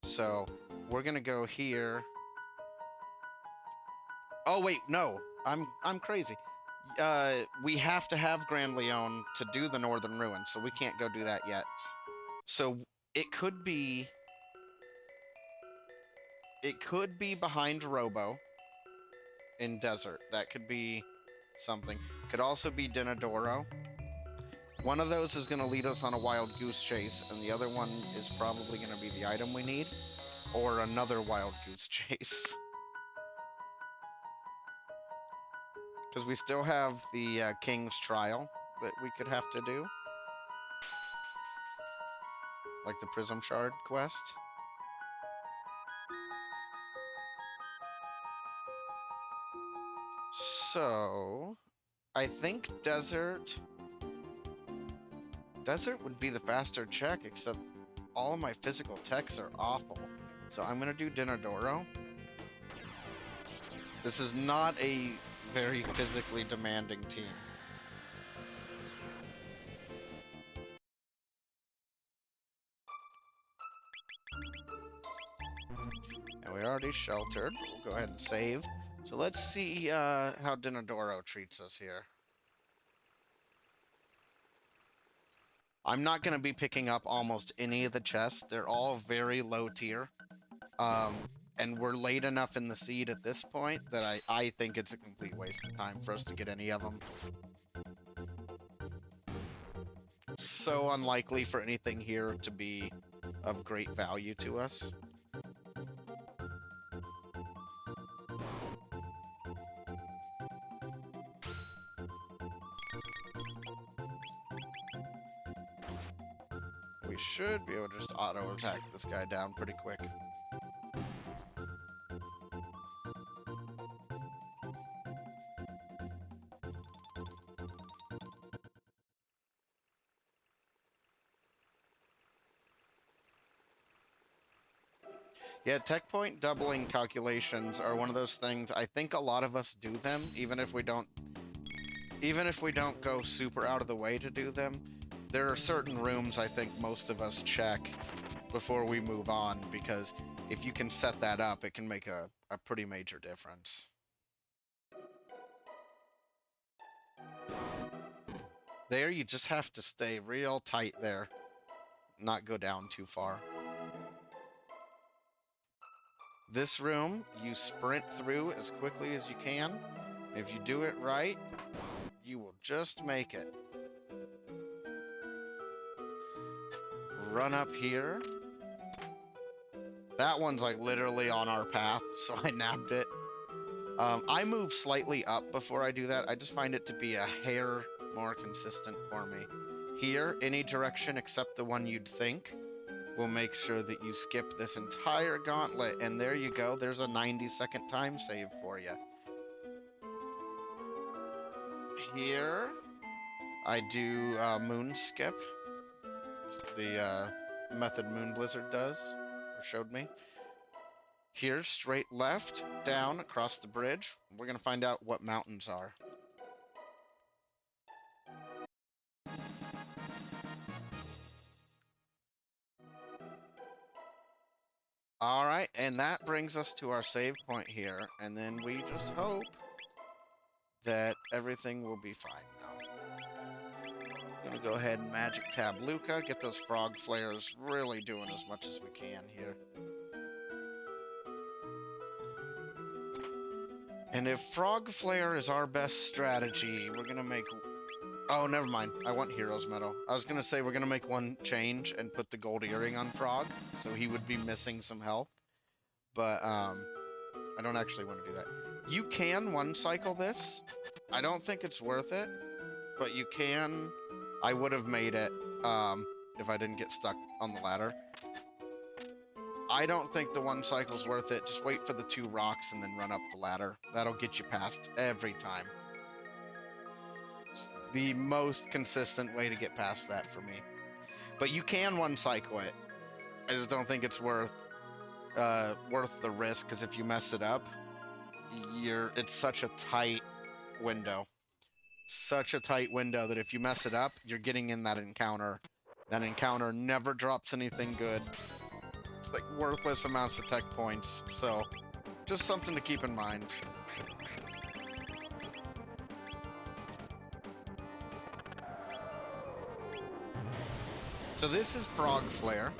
So we're gonna go here. Oh wait, no, I'm crazy. We have to have Grand Leon to do the Northern Ruin, so we can't go do that yet. So it could be behind Robo in Desert. That could be something. Could also be Dinadoro. One of those is going to lead us on a wild goose chase, and the other one is probably going to be the item we need, or another wild goose chase. Because we still have the King's Trial that we could have to do. Like the Prism Shard quest. So, I think Desert would be the faster check, except all of my physical techs are awful. So I'm gonna do Dinadoro. This is not a very physically demanding team. And we already sheltered. We'll go ahead and save. So let's see how Dinadoro treats us here. I'm not going to be picking up almost any of the chests. They're all very low tier. And we're late enough in the seed at this point that I think it's a complete waste of time for us to get any of them. So unlikely for anything here to be of great value to us. We should be able to just auto-attack this guy down pretty quick. Yeah, tech point doubling calculations are one of those things. I think a lot of us do them, even if we don't go super out of the way to do them. There are certain rooms I think most of us check before we move on, because if you can set that up, it can make a pretty major difference. There, you just have to stay real tight there, not go down too far. This room, you sprint through as quickly as you can. If you do it right, you will just make it. Run up here. That one's like literally on our path, so I nabbed it. I move slightly up before I do that. I just find it to be a hair more consistent for me. Here, any direction except the one you'd think will make sure that you skip this entire gauntlet, and there you go. There's a 90-second time save for you. Here, I do moon skip. The Method Moon Blizzard does, or showed me. Here, straight left, down, across the bridge. We're gonna find out what mountains are. Alright, and that brings us to our save point here, and then we just hope that everything will be fine now. I'm gonna go ahead and magic tab Luca, get those frog flares really doing as much as we can here. And if frog flare is our best strategy, we're gonna make... Oh, never mind. I want Hero's Medal. I was gonna say we're gonna make one change and put the gold earring on Frog, so he would be missing some health. But, I don't actually want to do that. You can one cycle this. I don't think it's worth it, but you can. I would have made it, if I didn't get stuck on the ladder. I don't think the one cycle's worth it. Just wait for the 2 rocks and then run up the ladder. That'll get you past every time. It's the most consistent way to get past that for me. But you can one cycle it. I just don't think it's worth the risk, because if you mess it up, it's such a tight window. Such a tight window that if you mess it up, you're getting in that encounter. That encounter never drops anything good. It's like worthless amounts of tech points, so just something to keep in mind. So this is Frog Flare.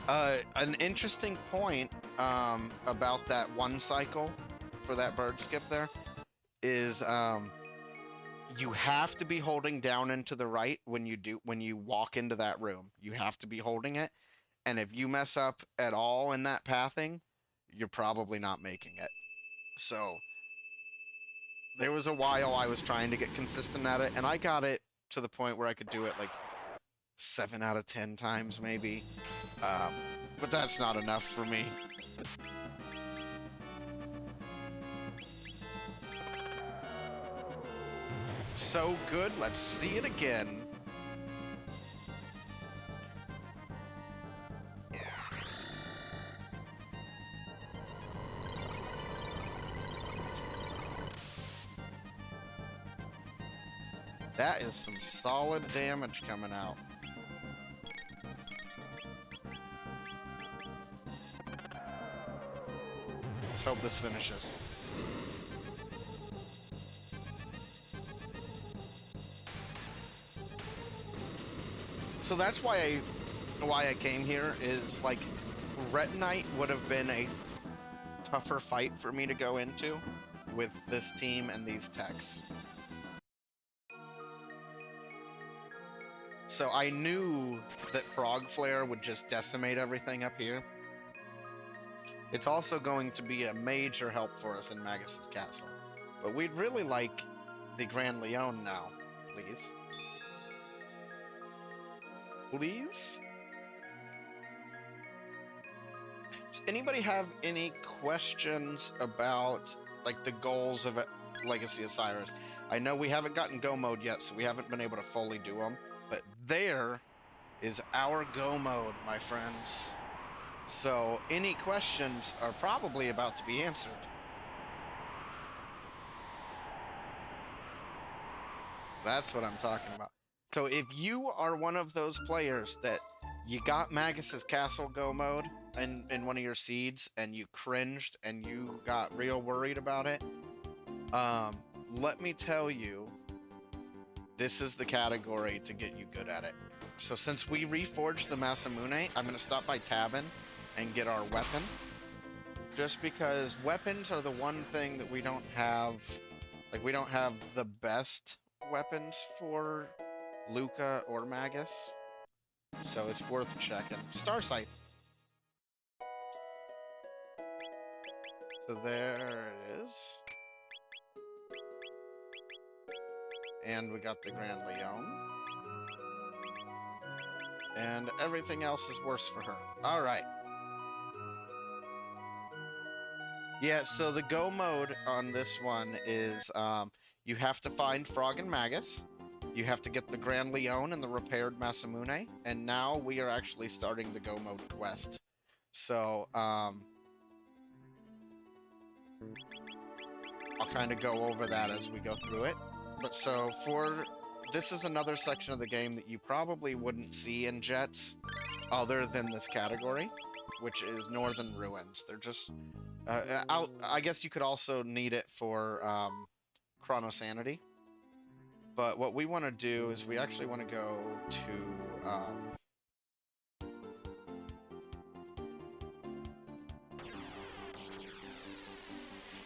An interesting point about that one cycle for that bird skip there is you have to be holding down and to the right when you walk into that room. You have to be holding it, and if you mess up at all in that pathing, you're probably not making it. So there was a while I was trying to get consistent at it, and I got it to the point where I could do it like 7 out of 10 times maybe. But that's not enough for me. So good, let's see it again. That is some solid damage coming out. Let's hope this finishes. So that's why I came here, is like Retinite would have been a tougher fight for me to go into with this team and these techs. So I knew that Frog Flare would just decimate everything up here. It's also going to be a major help for us in Magus' castle. But we'd really like the Grand Leon now, please. Please? Does anybody have any questions about like the goals of Legacy of Cyrus? I know we haven't gotten Go mode yet, so we haven't been able to fully do them. But there is our Go mode, my friends. So any questions are probably about to be answered. That's what I'm talking about. So if you are one of those players that you got Magus' Castle Go mode in one of your seeds and you cringed and you got real worried about it, let me tell you, this is the category to get you good at it. So since we reforged the Masamune, I'm going to stop by Tabin and get our weapon. Just because weapons are the one thing that we don't have. Like, we don't have the best weapons for Luca or Magus. So it's worth checking. Starsight. So there it is. And we got the Grand Leon. And everything else is worse for her. Alright. Yeah, so the Go mode on this one is you have to find Frog and Magus. You have to get the Grand Leon and the repaired Masamune, and now we are actually starting the Go Mode quest. So, I'll kind of go over that as we go through it. But so, this is another section of the game that you probably wouldn't see in Jets, other than this category, which is Northern Ruins. They're just, I guess you could also need it for, Chronosanity. But what we want to do is we actually want to go to,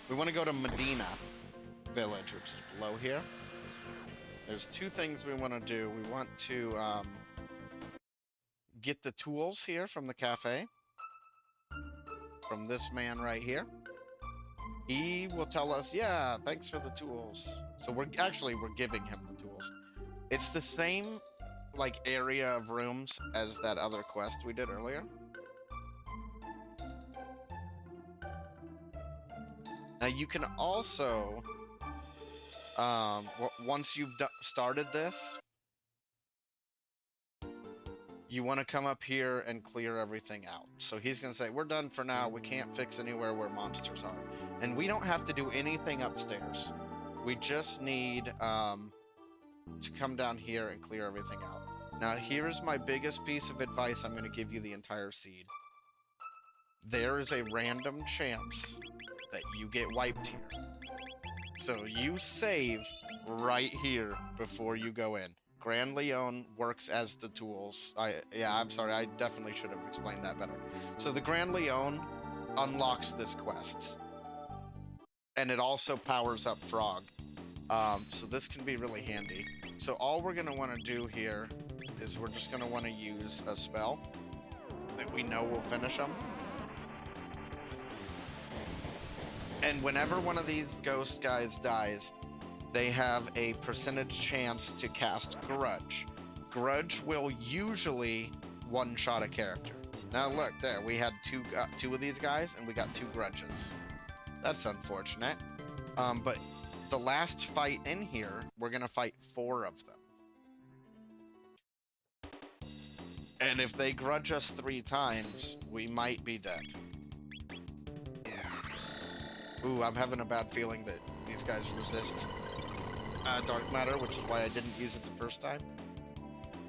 we want to go to Medina Village, which is below here. There's two things we want to do. We want to get the tools here from the cafe, from this man right here. He will tell us, yeah, thanks for the tools. So we're giving him the tools. It's the same like area of rooms as that other quest we did earlier. Now you can also, once you've started this, you want to come up here and clear everything out. So he's going to say, we're done for now. We can't fix anywhere where monsters are. And we don't have to do anything upstairs. We just need to come down here and clear everything out. Now here's my biggest piece of advice. I'm going to give you the entire seed. There is a random chance that you get wiped here. So you save right here before you go in. Grand Leon works as the tools. I'm sorry, I definitely should have explained that better. So the Grand Leon unlocks this quest. And it also powers up Frog. So this can be really handy. So all we're going to want to do here is we're just going to want to use a spell that we know will finish them. And whenever one of these ghost guys dies, they have a percentage chance to cast Grudge. Grudge will usually one-shot a character. Now look, there, we had two of these guys, and we got 2 grudges. That's unfortunate. But the last fight in here, we're going to fight 4 of them. And if they grudge us 3 times, we might be dead. Ooh, I'm having a bad feeling that these guys resist dark matter, which is why I didn't use it the first time.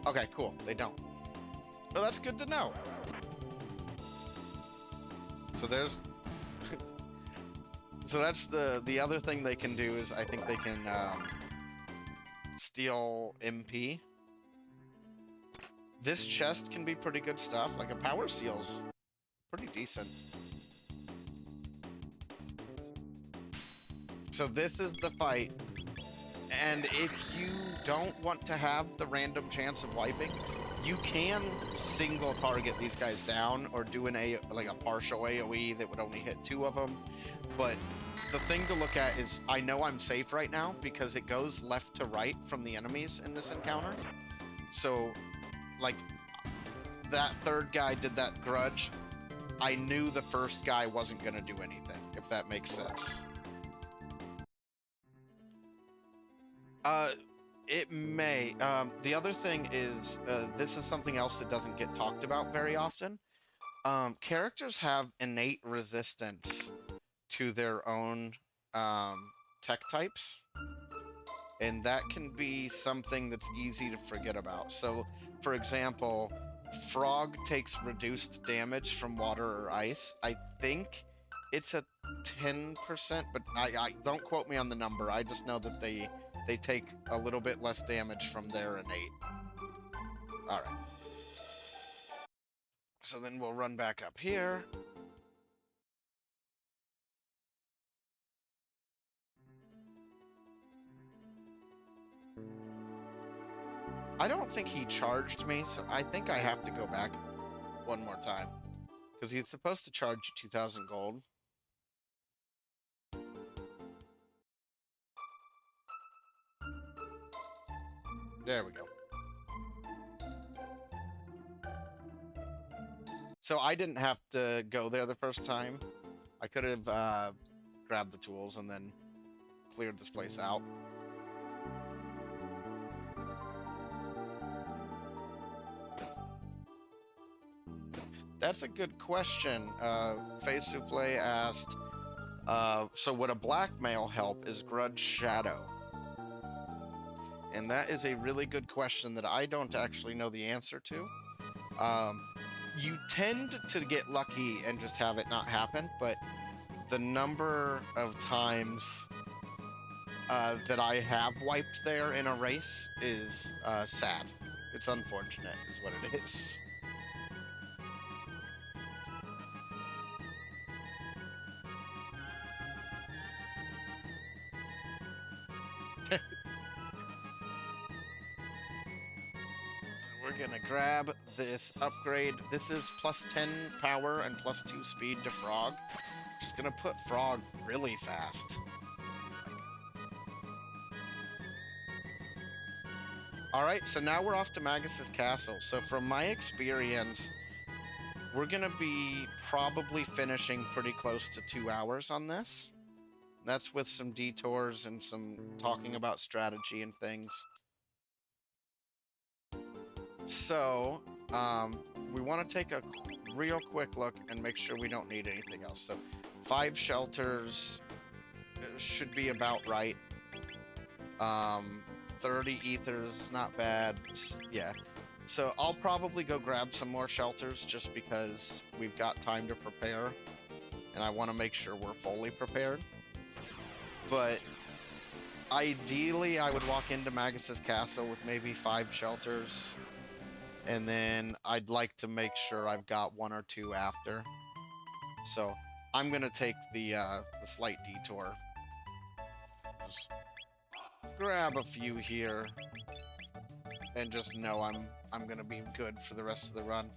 Okay, cool. They don't. Well, that's good to know. So there's... So that's the other thing they can do is I think they can steal MP. This chest can be pretty good stuff. Like a power seal's pretty decent. So this is the fight. And if you don't want to have the random chance of wiping, you can single target these guys down or do like a partial AoE that would only hit 2 of them. But the thing to look at is I know I'm safe right now because it goes left to right from the enemies in this encounter. So like that 3rd guy did that grudge. I knew the first guy wasn't going to do anything, if that makes sense. It may. The other thing is, this is something else that doesn't get talked about very often. Characters have innate resistance to their own tech types, and that can be something that's easy to forget about. So, for example, Frog takes reduced damage from water or ice. I think it's a 10%, but I don't quote me on the number. I just know that they take a little bit less damage from their innate. All right. So then we'll run back up here. I don't think he charged me, so I think I have to go back one more time. Because he's supposed to charge you 2,000 gold. There we go. So I didn't have to go there the first time. I could have grabbed the tools and then cleared this place out. That's a good question. Face Souffle asked, so would a blackmail help? Is Grudge Shadow? And that is a really good question that I don't actually know the answer to. You tend to get lucky and just have it not happen, but the number of times that I have wiped there in a race is sad. It's unfortunate, is what it is. So we're gonna grab this upgrade. This is plus 10 power and plus 2 speed to Frog. Just gonna put Frog really fast. Alright, so now we're off to Magus's castle. So from my experience, we're gonna be probably finishing pretty close to 2 hours on this. That's with some detours and some talking about strategy and things. So, we want to take a real quick look and make sure we don't need anything else. So, 5 shelters should be about right. 30 ethers, not bad. Yeah. So, I'll probably go grab some more shelters just because we've got time to prepare. And I want to make sure we're fully prepared. But ideally, I would walk into Magus's castle with maybe 5 shelters. And then I'd like to make sure I've got 1 or 2 after. So I'm gonna take the slight detour. Just grab a few here, and just know I'm gonna be good for the rest of the run.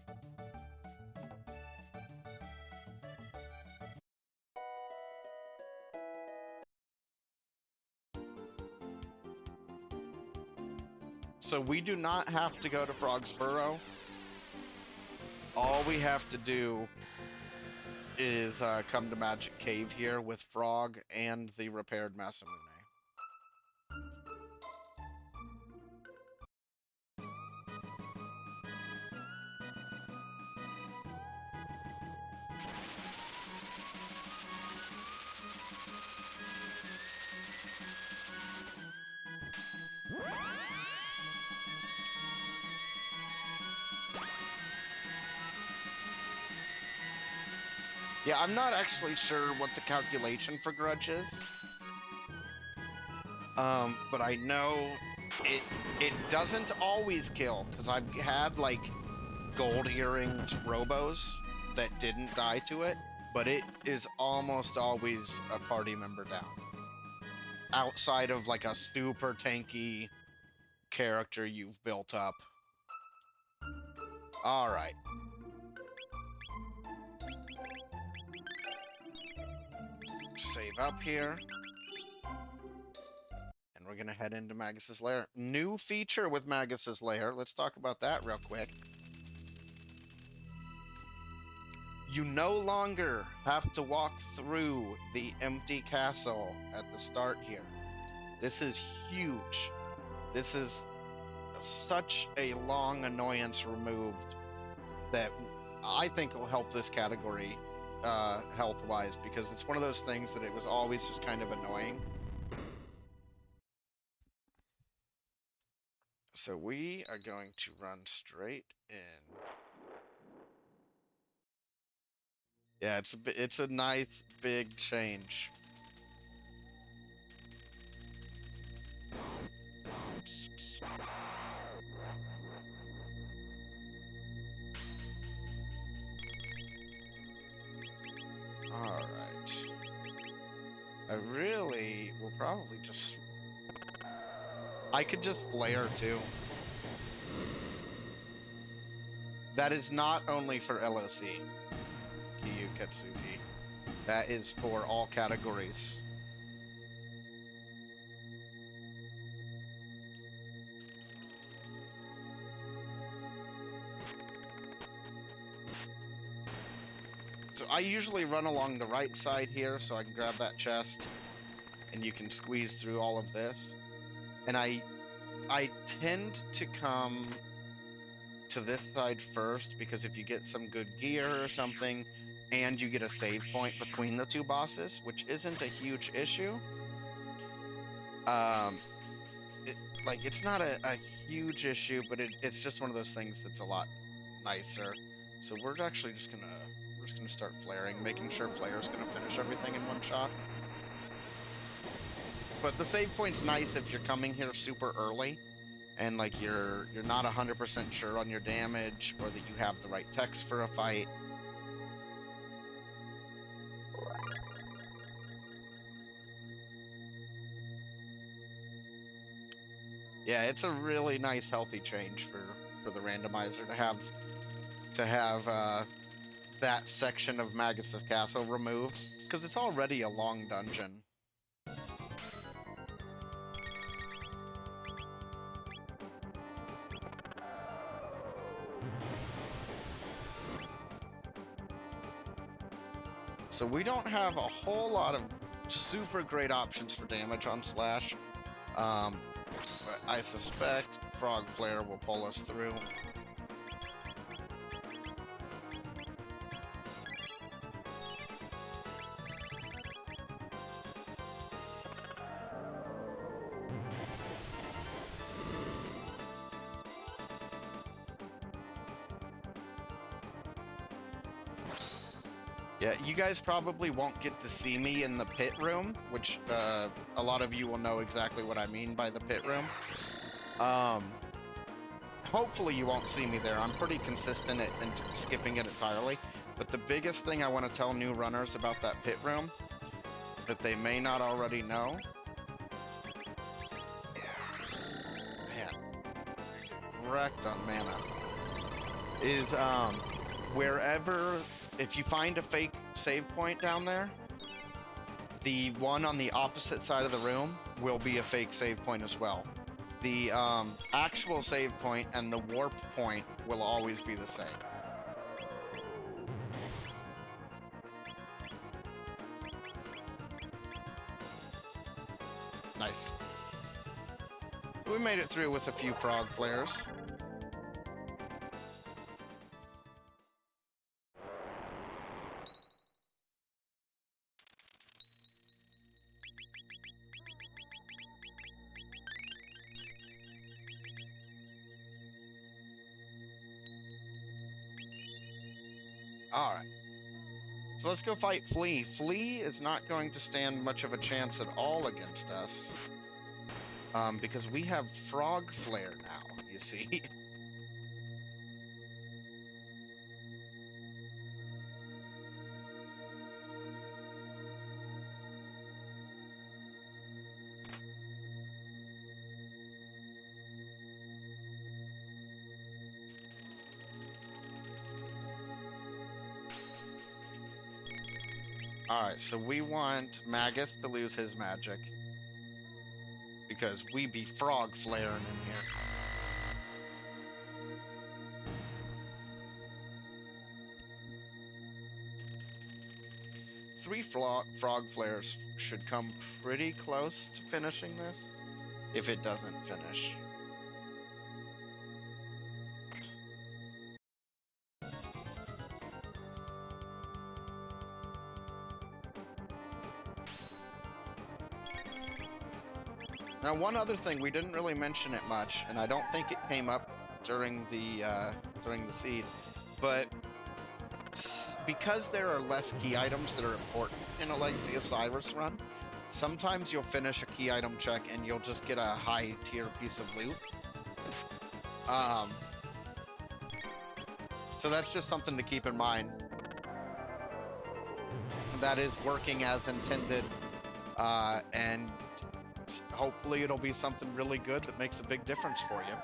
So we do not have to go to Frog's Burrow. All we have to do is come to Magic Cave here with Frog and the repaired Masamune. Yeah, I'm not actually sure what the calculation for Grudge is. But I know it doesn't always kill, because I've had, like, gold earringed robos that didn't die to it, but it is almost always a party member down. Outside of, like, a super tanky character you've built up. Alright. Save up here. And we're gonna head into Magus's Lair. New feature with Magus's Lair. Let's talk about that real quick. You no longer have to walk through the empty castle at the start here. This is huge. This is such a long annoyance removed that I think will help this category health-wise, because it's one of those things that it was always just kind of annoying. So we are going to run straight in. Yeah, it's a nice big change. All right. I really will probably just. I could just flare too. That is not only for LOC, Kiyu Katsuki. That is for all categories. So I usually run along the right side here so I can grab that chest and you can squeeze through all of this. And I tend to come to this side first, because if you get some good gear or something, and you get a save point between the two bosses, which isn't a huge issue, um, it's not a huge issue, but it's just one of those things that's a lot nicer. So we're actually just gonna start flaring, making sure Flare's gonna finish everything in one shot. But the save point's nice if you're coming here super early and like you're not 100% sure on your damage or that you have the right text for a fight. Yeah, it's a really nice healthy change for the randomizer to have that section of Magus's castle removed, because it's already a long dungeon. So we don't have a whole lot of super great options for damage on Slash. But I suspect Frog Flare will pull us through. Yeah, you guys probably won't get to see me in the pit room, which a lot of you will know exactly what I mean by the pit room. Hopefully you won't see me there. I'm pretty consistent at skipping it entirely. But the biggest thing I want to tell new runners about that pit room that they may not already know. Man, wrecked on mana. Is wherever, if you find a fake save point down there, the one on the opposite side of the room will be a fake save point as well. The actual save point and the warp point will always be the same. Nice. So we made it through with a few frog flares. Alright. So let's go fight Flea. Flea is not going to stand much of a chance at all against us. Because we have Frog Flare now, you see. Alright, so we want Magus to lose his magic. Because we be frog flaring in here. Three frog flares should come pretty close to finishing this, if it doesn't finish. Now, one other thing, we didn't really mention it much, and I don't think it came up during the seed, but because there are less key items that are important in a Legacy of Cyrus run, sometimes you'll finish a key item check and you'll just get a high tier piece of loot. So that's just something to keep in mind. That is working as intended, and hopefully it'll be something really good that makes a big difference for you.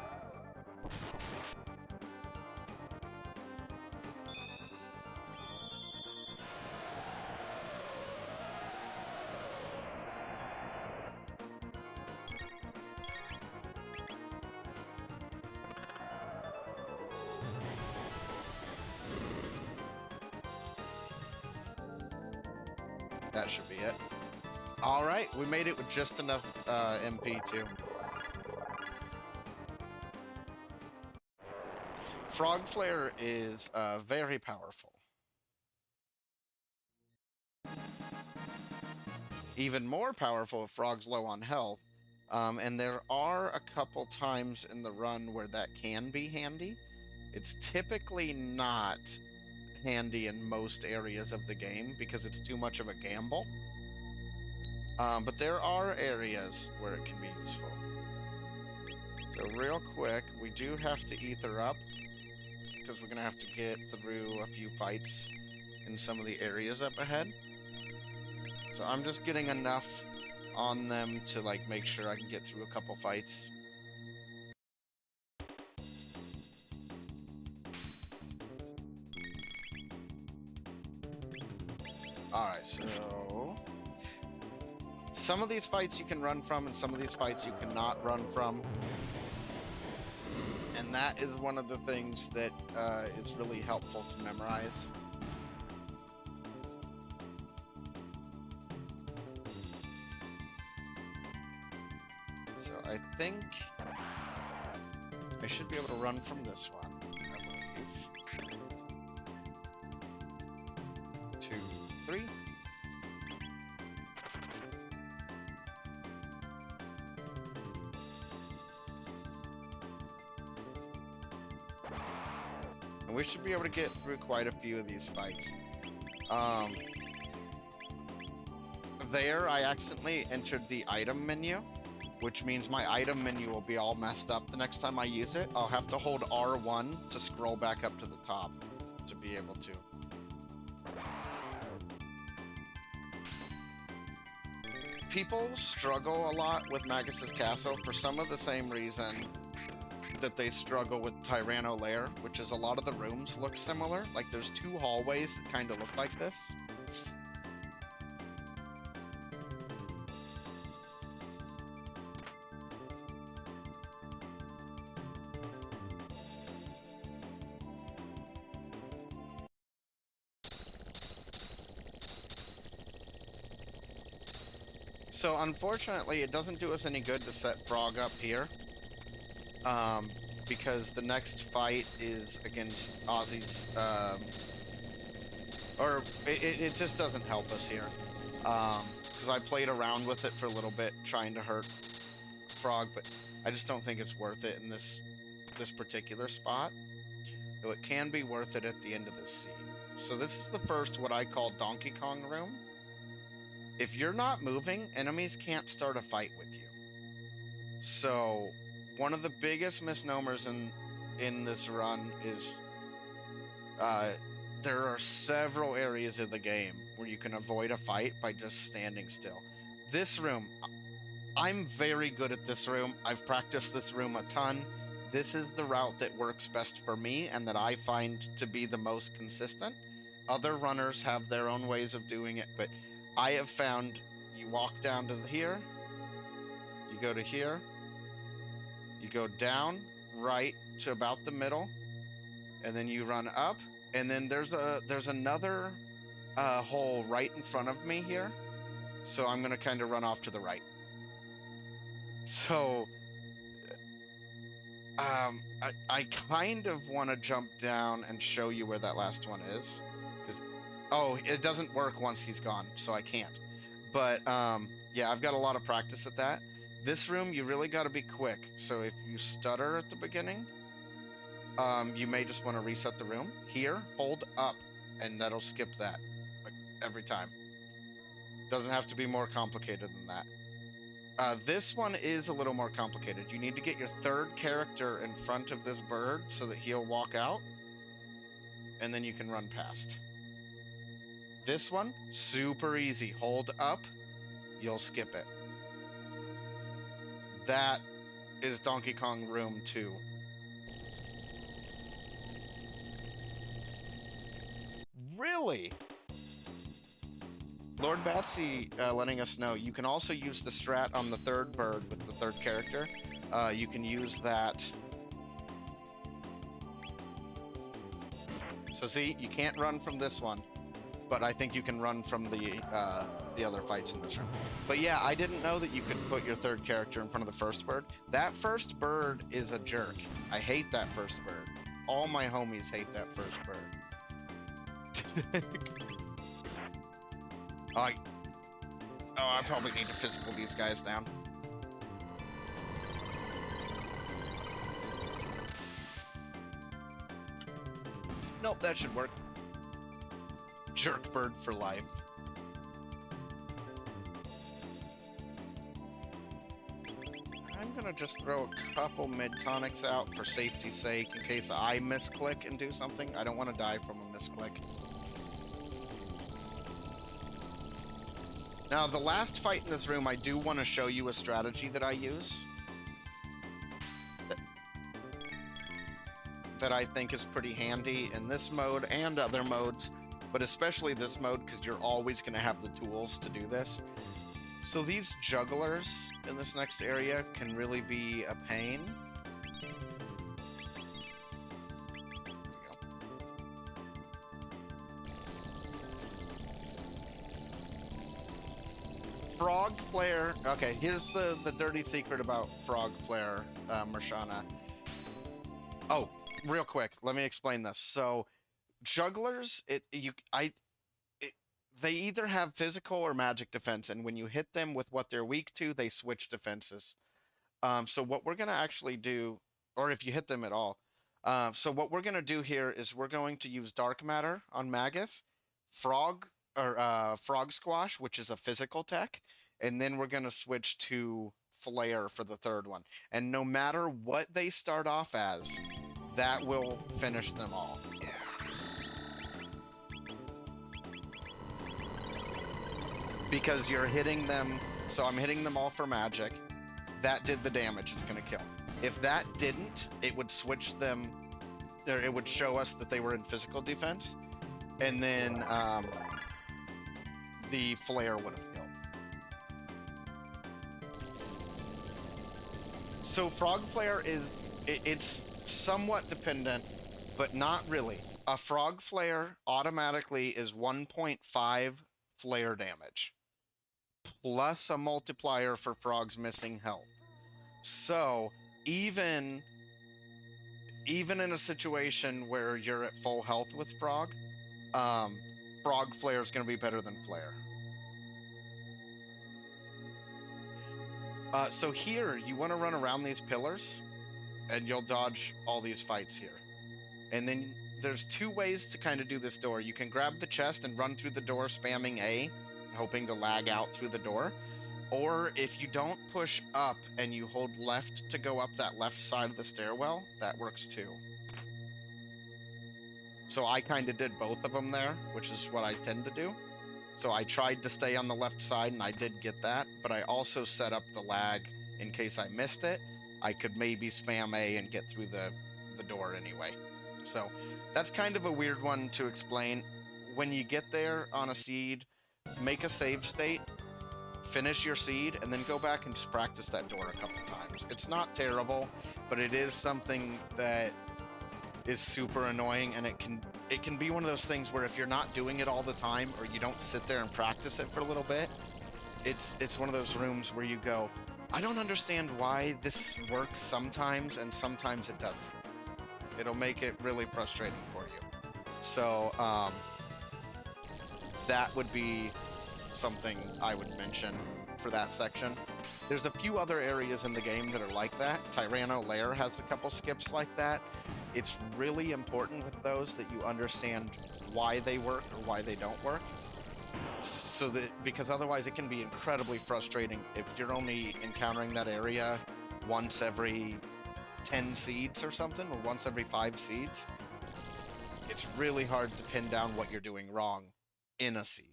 That should be it. Alright, we made it with just enough MP too. Frog Flare is very powerful. Even more powerful if Frog's low on health. And there are a couple times in the run where that can be handy. It's typically not handy in most areas of the game because it's too much of a gamble. But there are areas where it can be useful. So real quick, we do have to ether up because we're going to have to get through a few fights in some of the areas up ahead. So I'm just getting enough on them to like make sure I can get through a couple fights. Alright, so some of these fights you can run from and some of these fights you cannot run from. And that is one of the things that is really helpful to memorize. So I think I should be able to run from this one, I believe. 2, 3. And we should be able to get through quite a few of these fights. There, I accidentally entered the item menu, which means my item menu will be all messed up the next time I use it. I'll have to hold R1 to scroll back up to the top to be able to. People struggle a lot with Magus's Castle for some of the same reason that they struggle with Tyranno Lair, which is a lot of the rooms look similar. Like there's 2 hallways that kind of look like this. So unfortunately, it doesn't do us any good to set Frog up here. Because the next fight is against Ozzie's, or it just doesn't help us here. Because I played around with it for a little bit, trying to hurt Frog, but I just don't think it's worth it in this particular spot. Though it can be worth it at the end of this scene. So this is the first, what I call Donkey Kong room. If you're not moving, enemies can't start a fight with you. So one of the biggest misnomers in this run is there are several areas of the game where you can avoid a fight by just standing still. This room, I'm very good at this room. I've practiced this room a ton. This is the route that works best for me and that I find to be the most consistent. Other runners have their own ways of doing it, but I have found you walk down to here, you go to here, you go down, right to about the middle, and then you run up, and then there's another hole right in front of me here, so I'm gonna kind of run off to the right. So, I kind of want to jump down and show you where that last one is, because, oh, it doesn't work once he's gone, so I can't. But, yeah, I've got a lot of practice at that. This room, you really got to be quick. So if you stutter at the beginning, you may just want to reset the room. Here, hold up, and that'll skip that like, every time. Doesn't have to be more complicated than that. This one is a little more complicated. You need to get your 3rd character in front of this bird so that he'll walk out, and then you can run past. This one, super easy. Hold up, you'll skip it. That is Donkey Kong Room 2. Really? Lord Batsy letting us know, you can also use the strat on the 3rd bird with the 3rd character. You can use that. So see, you can't run from this one, but I think you can run from the other fights in this room. But yeah, I didn't know that you could put your 3rd character in front of the 1st bird. That 1st bird is a jerk. I hate that 1st bird. all my homies hate that first bird. I probably need to physical these guys down. Nope, that should work. Jerk bird for life. I'm gonna just throw a couple mid-tonics out for safety's sake in case I misclick and do something. I don't want to die from a misclick. Now, the last fight in this room, I do want to show you a strategy that I use. That I think is pretty handy in this mode and other modes, but especially this mode because you're always going to have the tools to do this. So these jugglers in this next area can really be a pain. Frog Flare. Okay, here's the dirty secret about Frog Flare, Marshana. Oh, real quick, let me explain this. So, jugglers, they either have physical or magic defense, and when you hit them with what they're weak to, they switch defenses. So what we're gonna actually do, or if you hit them at all, so what we're gonna do here is we're going to use Dark Matter on Magus, Frog Squash, which is a physical tech, and then we're gonna switch to Flare for the third one. And no matter what they start off as, that will finish them all. Because you're hitting them, so I'm hitting them all for magic. That did the damage, it's gonna kill. If that didn't, it would switch them, or it would show us that they were in physical defense, and then the flare would have killed. So Frog Flare it's somewhat dependent, but not really. A Frog Flare automatically is 1.5 flare damage, plus a multiplier for Frog's missing health. So even in a situation where you're at full health with Frog, Frog Flare is going to be better than Flare. So here, you want to run around these pillars, and you'll dodge all these fights here. And then there's two ways to kind of do this door. You can grab the chest and run through the door spamming A, hoping to lag out through the door. Or if you don't push up and you hold left to go up that left side of the stairwell, that works too. So I kind of did both of them there, which is what I tend to do. So I tried to stay on the left side and I did get that, but I also set up the lag in case I missed it. I could maybe spam A and get through the door anyway. So that's kind of a weird one to explain. When you get there on a seed, make a save state, finish your seed, and then go back and just practice that door a couple times. It's not terrible, but it is something that is super annoying, and it can be one of those things where if you're not doing it all the time, or you don't sit there and practice it for a little bit, it's one of those rooms where you go, I don't understand why this works sometimes and sometimes it doesn't. It'll make it really frustrating for you. So that would be something I would mention for that section. There's a few other areas in the game that are like that. Lair has a couple skips like that. It's really important with those that you understand why they work or why they don't work. So that, because otherwise it can be incredibly frustrating if you're only encountering that area once every 10 seeds or something, or once every 5 seeds. It's really hard to pin down what you're doing wrong in a seed.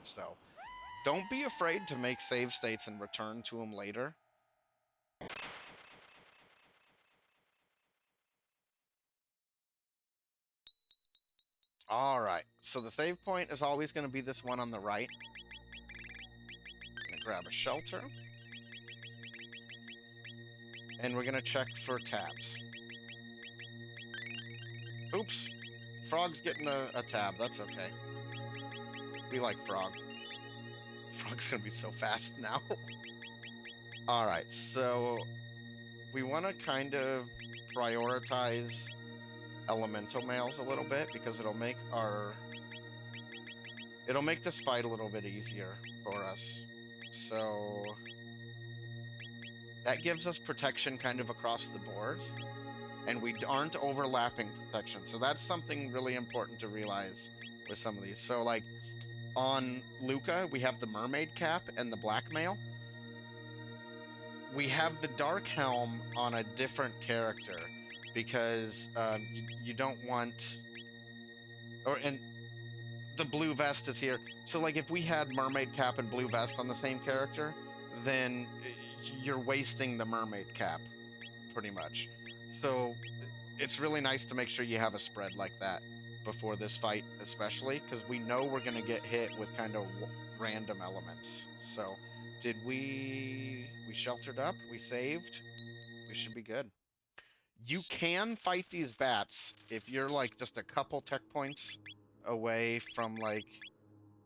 So don't be afraid to make save states and return to them later. Alright, so the save point is always going to be this one on the right. I'm going to grab a shelter. And we're going to check for tabs. Oops. Frog's getting a tab. That's okay. We like Frog. Frog's going to be so fast now. Alright, so we want to kind of prioritize elemental males a little bit because it'll make this fight a little bit easier for us. So that gives us protection kind of across the board, and we aren't overlapping protection. So that's something really important to realize with some of these. So like on Luca, we have the mermaid cap and the blackmail. We have the dark helm on a different character because you don't want, and the blue vest is here. So like if we had mermaid cap and blue vest on the same character, then you're wasting the mermaid cap pretty much. So it's really nice to make sure you have a spread like that before this fight, especially because we know we're going to get hit with kind of random elements. So did we sheltered up, we saved, we should be good. You can fight these bats if you're like just a couple tech points away from like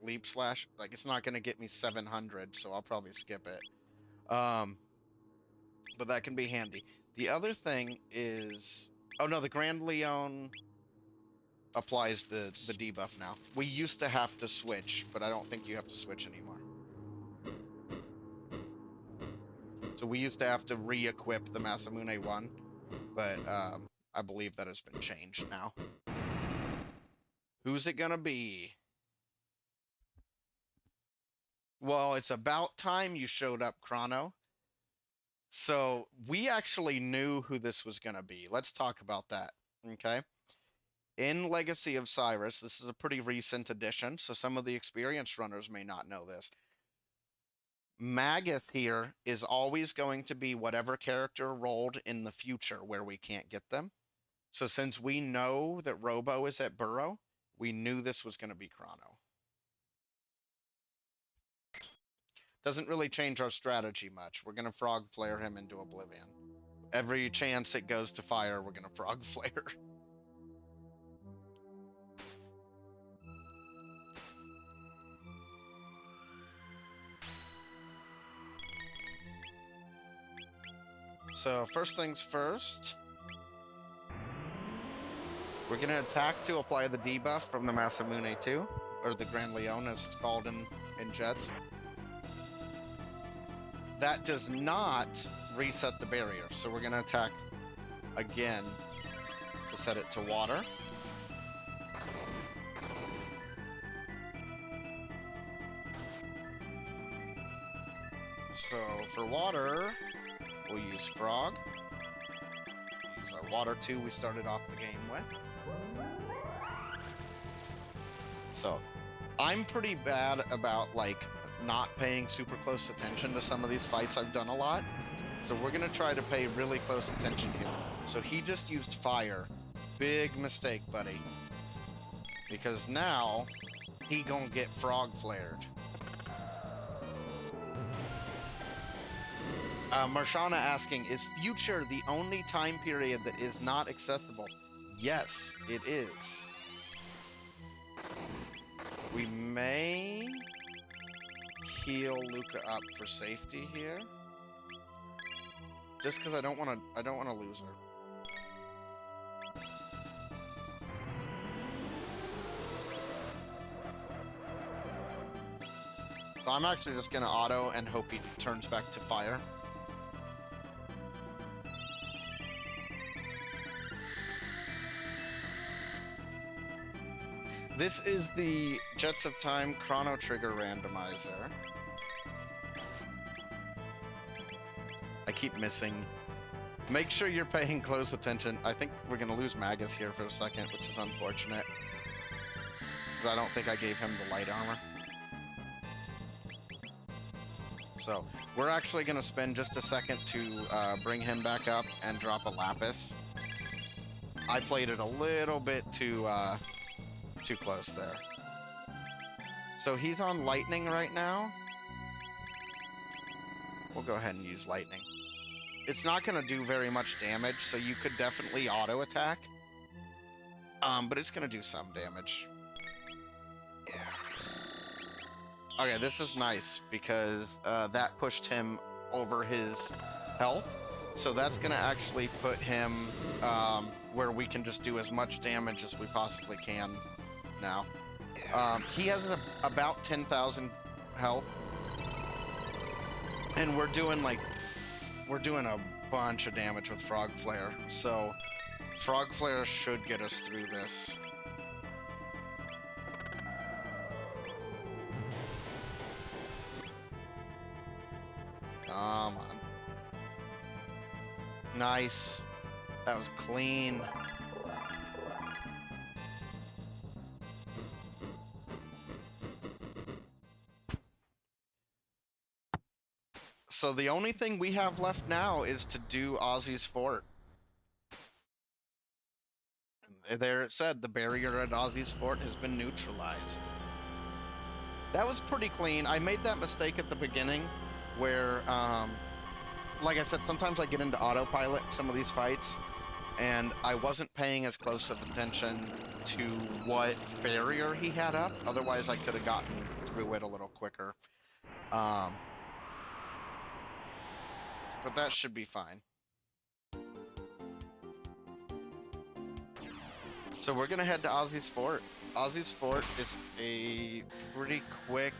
leap slash. Like it's not going to get me 700, so I'll probably skip it. But that can be handy. The other thing is, oh no, the Grand Leon applies the debuff now. We used to have to switch, but I don't think you have to switch anymore. So we used to have to re-equip the Masamune one, but I believe that has been changed now. Who's it gonna be? Well, it's about time you showed up, Chrono. So we actually knew who this was gonna be. Let's talk about that, okay? In Legacy of Cyrus, this is a pretty recent addition, so some of the experienced runners may not know this. Magus here is always going to be whatever character rolled in the future where we can't get them. So since we know that Robo is at Burrow, we knew this was going to be Chrono. Doesn't really change our strategy much. We're going to Frog Flare him into Oblivion. Every chance it goes to fire, we're going to Frog Flare. So first things first, we're going to attack to apply the debuff from the Masamune 2, or the Grand Leon as it's called in Jets. That does not reset the barrier, so we're going to attack again to set it to water. So for water, we'll use Frog. Use our water 2 we started off the game with. So I'm pretty bad about like not paying super close attention to some of these fights. I've done a lot. So we're going to try to pay really close attention here. So he just used fire. Big mistake, buddy. Because now he gonna get frog flared. Marshana asking, is future the only time period that is not accessible? Yes, it is. We may heal Luca up for safety here, just because I don't want to lose her. So I'm actually just gonna auto and hope he turns back to fire. This is the Jets of Time Chrono Trigger Randomizer. I keep missing. Make sure you're paying close attention. I think we're going to lose Magus here for a second, which is unfortunate. Because I don't think I gave him the light armor. So, we're actually going to spend just a second to bring him back up and drop a Lapis. I played it a little bit too close there. So he's on lightning right now. We'll go ahead and use lightning. It's not going to do very much damage, so you could definitely auto attack. But it's going to do some damage. Okay, this is nice because that pushed him over his health. So that's going to actually put him where we can just do as much damage as we possibly can now. He has about 10,000 health. And we're doing a bunch of damage with Frog Flare. So Frog Flare should get us through this. Come on. Nice. That was clean. So the only thing we have left now is to do Ozzie's fort. There it said, the barrier at Ozzie's fort has been neutralized. That was pretty clean. I made that mistake at the beginning where, like I said, sometimes I get into autopilot some of these fights, and I wasn't paying as close of attention to what barrier he had up. Otherwise, I could have gotten through it a little quicker. But that should be fine. So we're gonna head to Ozzie's fort. Ozzie's fort is a pretty quick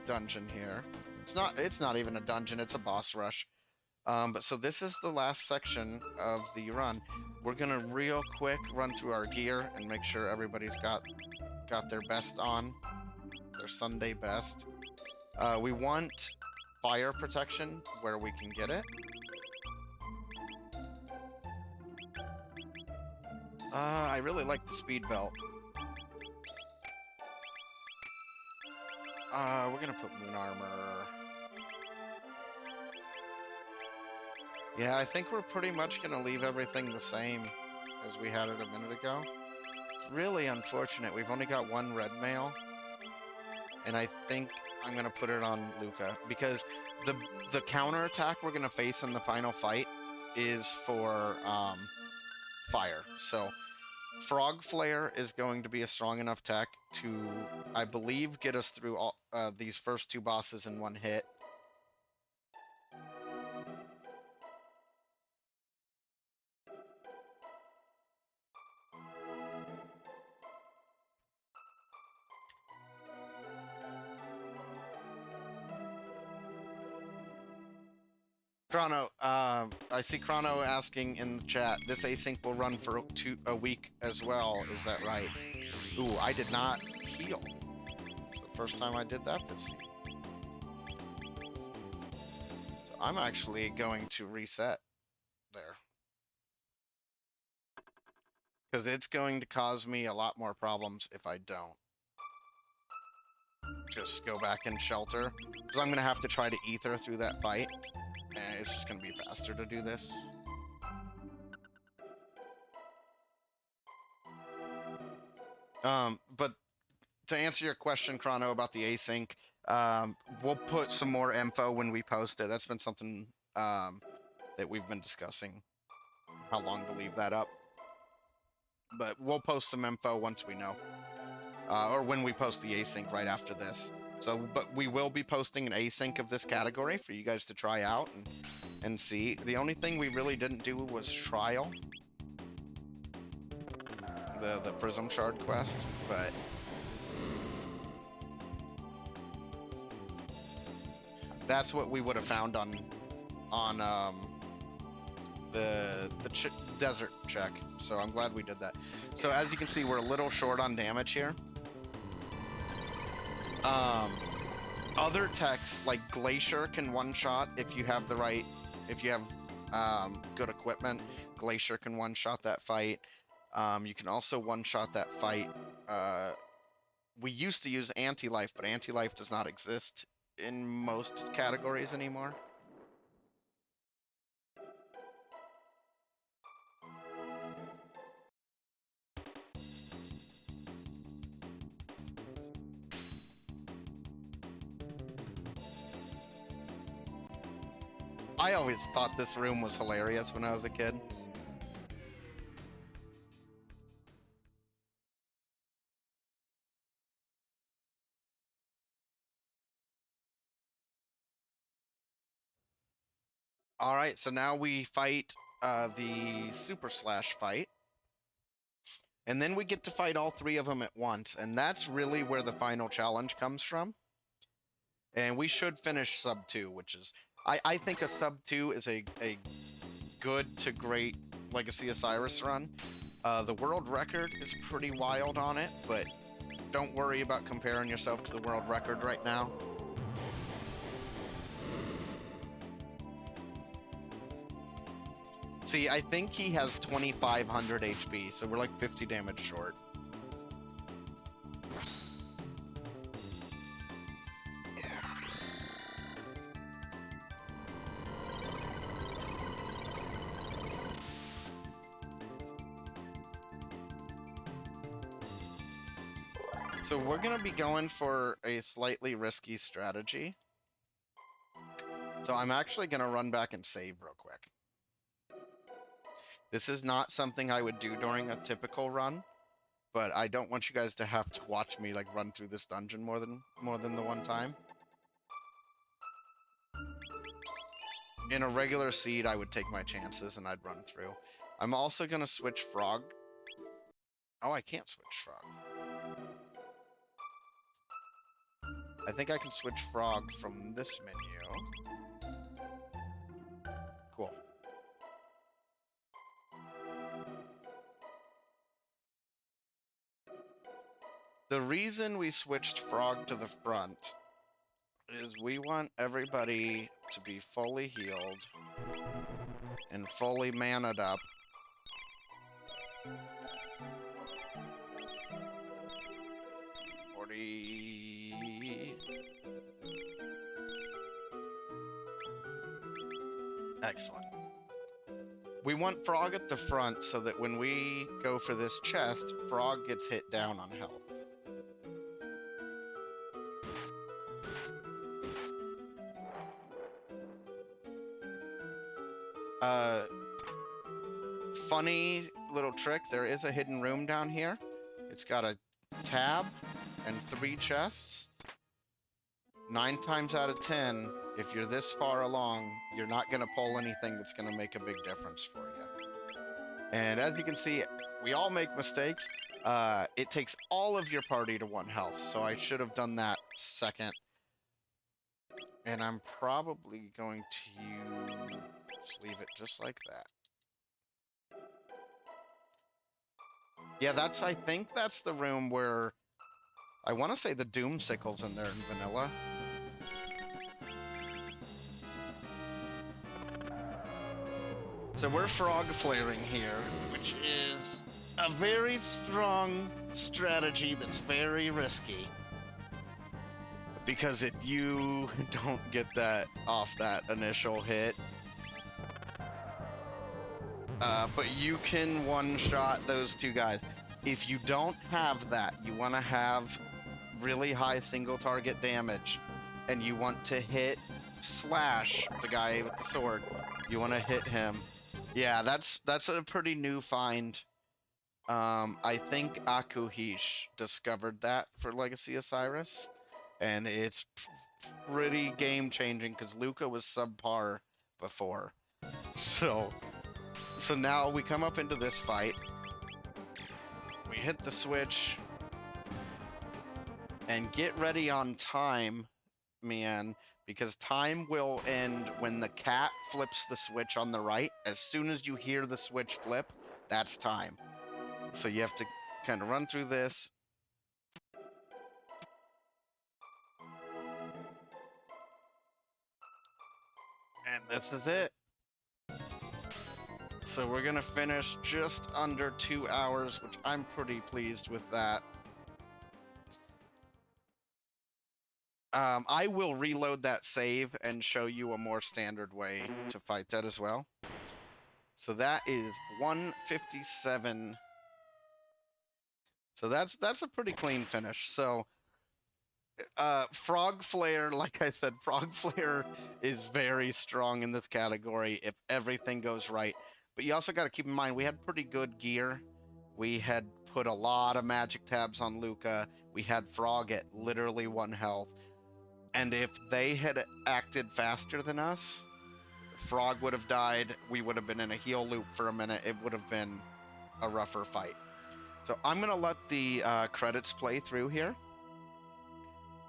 dungeon here. It's not even a dungeon, it's a boss rush. But so this is the last section of the run. We're gonna real quick run through our gear and make sure everybody's got their best on, their Sunday best. We want fire protection where we can get it. I really like the speed belt. We're gonna put moon armor. Yeah, I think we're pretty much gonna leave everything the same as we had it a minute ago. It's really unfortunate. We've only got one red mail, and I think I'm gonna put it on Luca because the counter attack we're gonna face in the final fight is for fire. So Frog Flare is going to be a strong enough tech to, I believe, get us through all these first two bosses in one hit. Chrono, I see Chrono asking in the chat, this async will run for a week as well, is that right? Ooh, I did not heal. It's the first time I did that this season. So I'm actually going to reset there. Because it's going to cause me a lot more problems if I don't. Just go back and shelter. Because I'm going to have to try to ether through that fight. And it's just going to be faster to do this. But to answer your question, Chrono, about the async, we'll put some more info when we post it. That's been something that we've been discussing, how long to leave that up. But we'll post some info once we know. Or when we post the async right after this. So, but we will be posting an async of this category for you guys to try out and see. The only thing we really didn't do was trial the Prism Shard quest, but that's what we would have found on the desert check. So I'm glad we did that. So as you can see, we're a little short on damage here. Other techs like Glacier can one-shot if you have good equipment. Glacier can one-shot that fight. You can also one-shot that fight. We used to use Anti-Life, but Anti-Life does not exist in most categories anymore. I always thought this room was hilarious when I was a kid. All right, so now we fight the Super Slash fight. And then we get to fight all three of them at once. And that's really where the final challenge comes from. And we should finish sub 2, which is... I think a sub 2 is a good to great Legacy of Cyrus run. The world record is pretty wild on it, but don't worry about comparing yourself to the world record right now. See, I think he has 2,500 HP, so we're like 50 damage short. So we're going to be going for a slightly risky strategy. So I'm actually going to run back and save real quick. This is not something I would do during a typical run, but I don't want you guys to have to watch me like run through this dungeon more than the one time. In a regular seed, I would take my chances and I'd run through. I'm also going to switch Frog. Oh, I can't switch Frog. I think I can switch Frog from this menu. Cool. The reason we switched Frog to the front is we want everybody to be fully healed and fully mana'd up. Excellent. We want Frog at the front so that when we go for this chest, Frog gets hit down on health. Funny little trick, there is a hidden room down here. It's got a tab and 3 chests. 9 times out of 10, if you're this far along, you're not going to pull anything that's going to make a big difference for you. And as you can see, we all make mistakes. It takes all of your party to 1 health, so I should have done that second. And I'm probably going to just leave it just like that. Yeah, I think that's the room where, I want to say the Doom Sickle's in there in vanilla. So we're frog flaring here, which is a very strong strategy that's very risky. Because if you don't get that off that initial hit, but you can one-shot those 2 guys. If you don't have that, you want to have really high single target damage, and you want to hit Slash, the guy with the sword. You want to hit him. Yeah, that's a pretty new find. I think Akuhish discovered that for Legacy of Cyrus, and it's pretty game-changing because Luca was subpar before. So now we come up into this fight. We hit the switch. And get ready on time, mian, because time will end when the cat flips the switch on the right. As soon as you hear the switch flip, that's time. So you have to kind of run through this. And this is it. So we're going to finish just under 2 hours, which I'm pretty pleased with that. I will reload that save and show you a more standard way to fight that as well. So that is 157. So that's a pretty clean finish. So Frog Flare, like I said, Frog Flare is very strong in this category if everything goes right. But you also got to keep in mind, we had pretty good gear. We had put a lot of magic tabs on Luca. We had Frog at literally 1 health. And if they had acted faster than us, Frog would have died. We would have been in a heal loop for a minute. It would have been a rougher fight. So I'm going to let the credits play through here.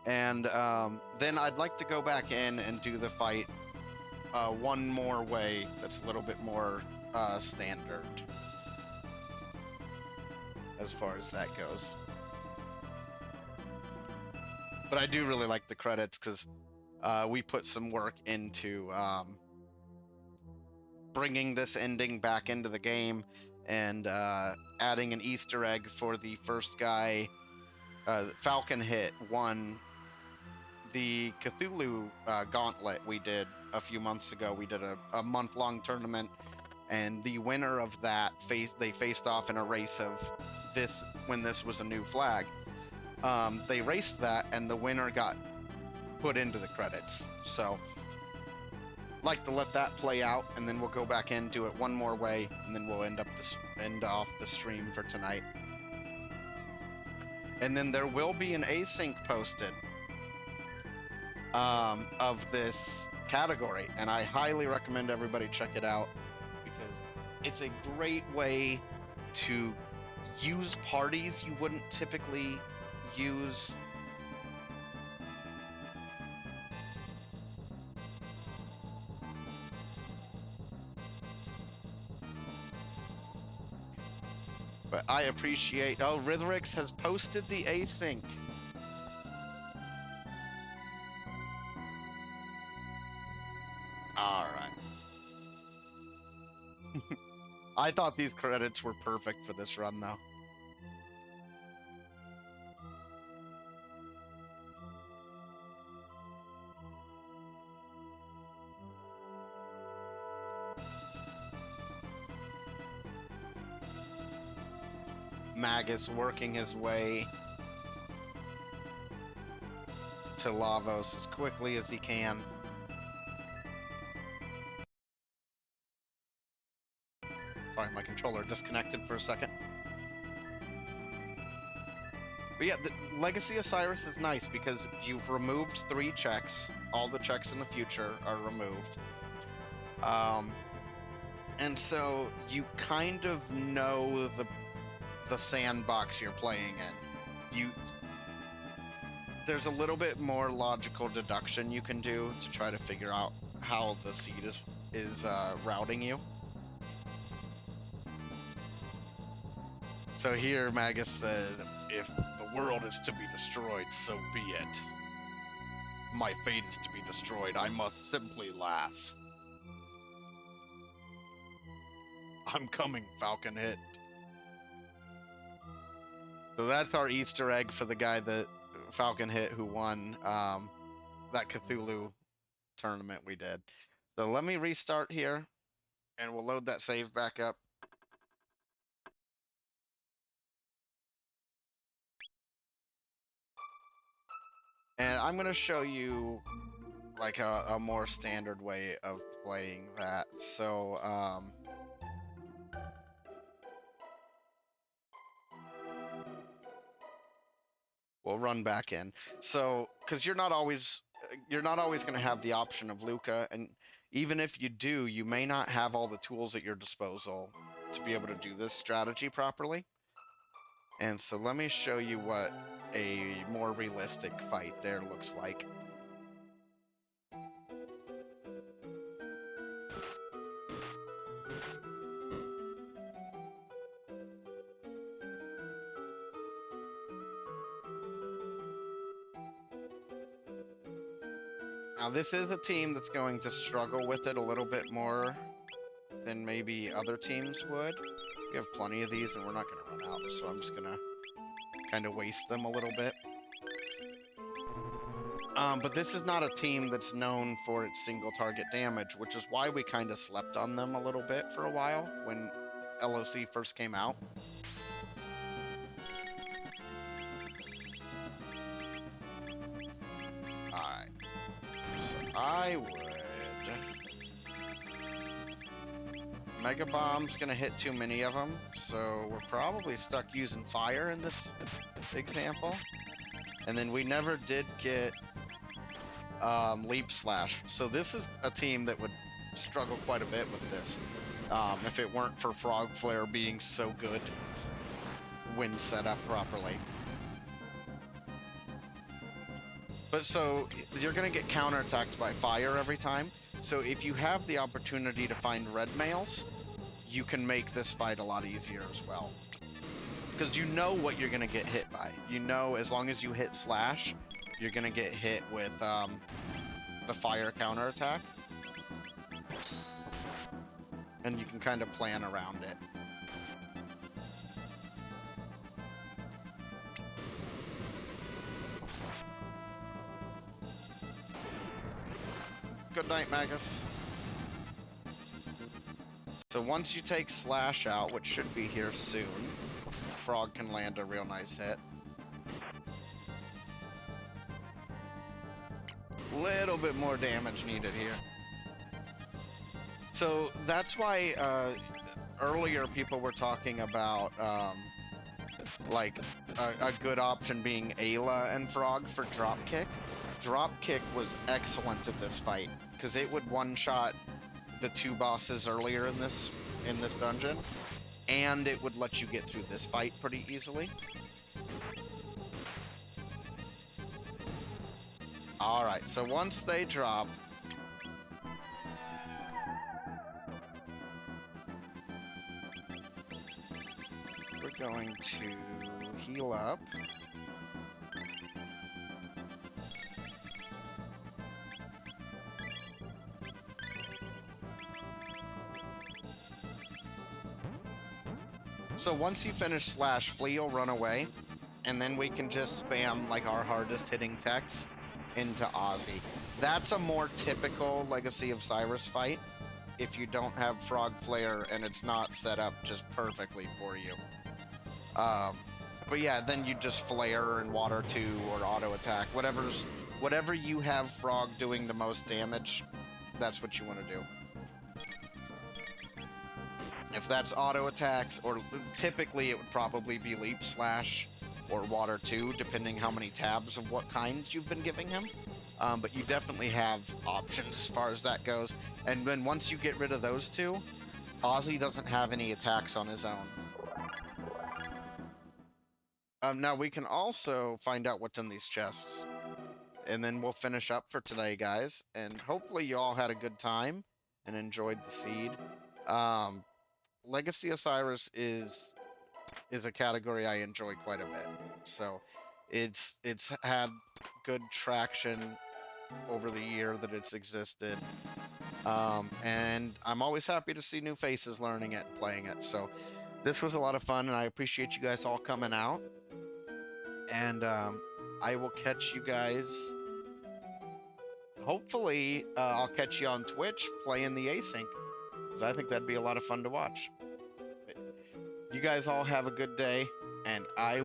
And then I'd like to go back in and do the fight one more way that's a little bit more standard as far as that goes. But I do really like the credits because we put some work into bringing this ending back into the game and adding an Easter egg for the first guy. Falcon Hit won the Cthulhu Gauntlet we did a few months ago. We did a month-long tournament, and the winner of that they faced off in a race of this when this was a new flag. They raced that, and the winner got put into the credits. So, like to let that play out, and then we'll go back in, do it one more way, and then we'll end off the stream for tonight. And then there will be an async posted of this category, and I highly recommend everybody check it out because it's a great way to use parties you wouldn't typically use. But I appreciate... Oh, Rhythrix has posted the async. Alright. I thought these credits were perfect for this run, though. Magus working his way to Lavos as quickly as he can. Sorry, my controller disconnected for a second. But yeah, the Legacy of Cyrus is nice because you've removed 3 checks. All the checks in the future are removed. And so you kind of know the sandbox you're playing in. There's a little bit more logical deduction you can do to try to figure out how the seed is routing you. So here Magus said, if the world is to be destroyed, so be it. If my fate is to be destroyed, I must simply laugh. I'm coming, Falcon Hit. So that's our Easter egg for the guy that Falcon Hit who won that Cthulhu tournament we did. So let me restart here, and we'll load that save back up. And I'm going to show you like a more standard way of playing that. So, we'll run back in. So, because you're not always going to have the option of Luca, and even if you do, you may not have all the tools at your disposal to be able to do this strategy properly. And so let me show you what a more realistic fight there looks like. Now this is a team that's going to struggle with it a little bit more than maybe other teams would. We have plenty of these and we're not going to run out, so I'm just going to kind of waste them a little bit. But this is not a team that's known for its single target damage, which is why we kind of slept on them a little bit for a while when LOC first came out. Alright. So I would... Mega Bomb's gonna hit too many of them, so we're probably stuck using fire in this example. And then we never did get Leap Slash. So this is a team that would struggle quite a bit with this. If it weren't for Frog Flare being so good when set up properly. But so, you're going to get counterattacked by fire every time. So if you have the opportunity to find red mails, you can make this fight a lot easier as well. Because you know what you're going to get hit by. You know, as long as you hit slash, you're going to get hit with the fire counterattack. And you can kind of plan around it. Good night, Magus. So once you take Slash out, which should be here soon, Frog can land a real nice hit. Little bit more damage needed here. So that's why earlier people were talking about like a good option being Ayla and Frog for Dropkick. Dropkick was excellent at this fight because it would one-shot the two bosses earlier in this dungeon, and it would let you get through this fight pretty easily. Alright, so once they drop, we're going to heal up. So once you finish Slash, Flea will run away, and then we can just spam like our hardest hitting techs into Ozzie. That's a more typical Legacy of Cyrus fight if you don't have Frog Flare and it's not set up just perfectly for you. But yeah, then you just Flare and Water 2 or Auto Attack. Whatever you have Frog doing the most damage, that's what you want to do. If that's auto attacks, or typically it would probably be Leap Slash or Water 2, depending how many tabs of what kinds you've been giving him. But you definitely have options as far as that goes. And then once you get rid of those two, Ozzie doesn't have any attacks on his own. Now we can also find out what's in these chests. And then we'll finish up for today, guys. And hopefully you all had a good time and enjoyed the seed. Legacy of Cyrus is a category I enjoy quite a bit. So it's had good traction over the year that it's existed. And I'm always happy to see new faces learning it and playing it. So this was a lot of fun, and I appreciate you guys all coming out. And I will catch you guys. Hopefully, I'll catch you on Twitch playing the async, because I think that'd be a lot of fun to watch. You guys all have a good day, and I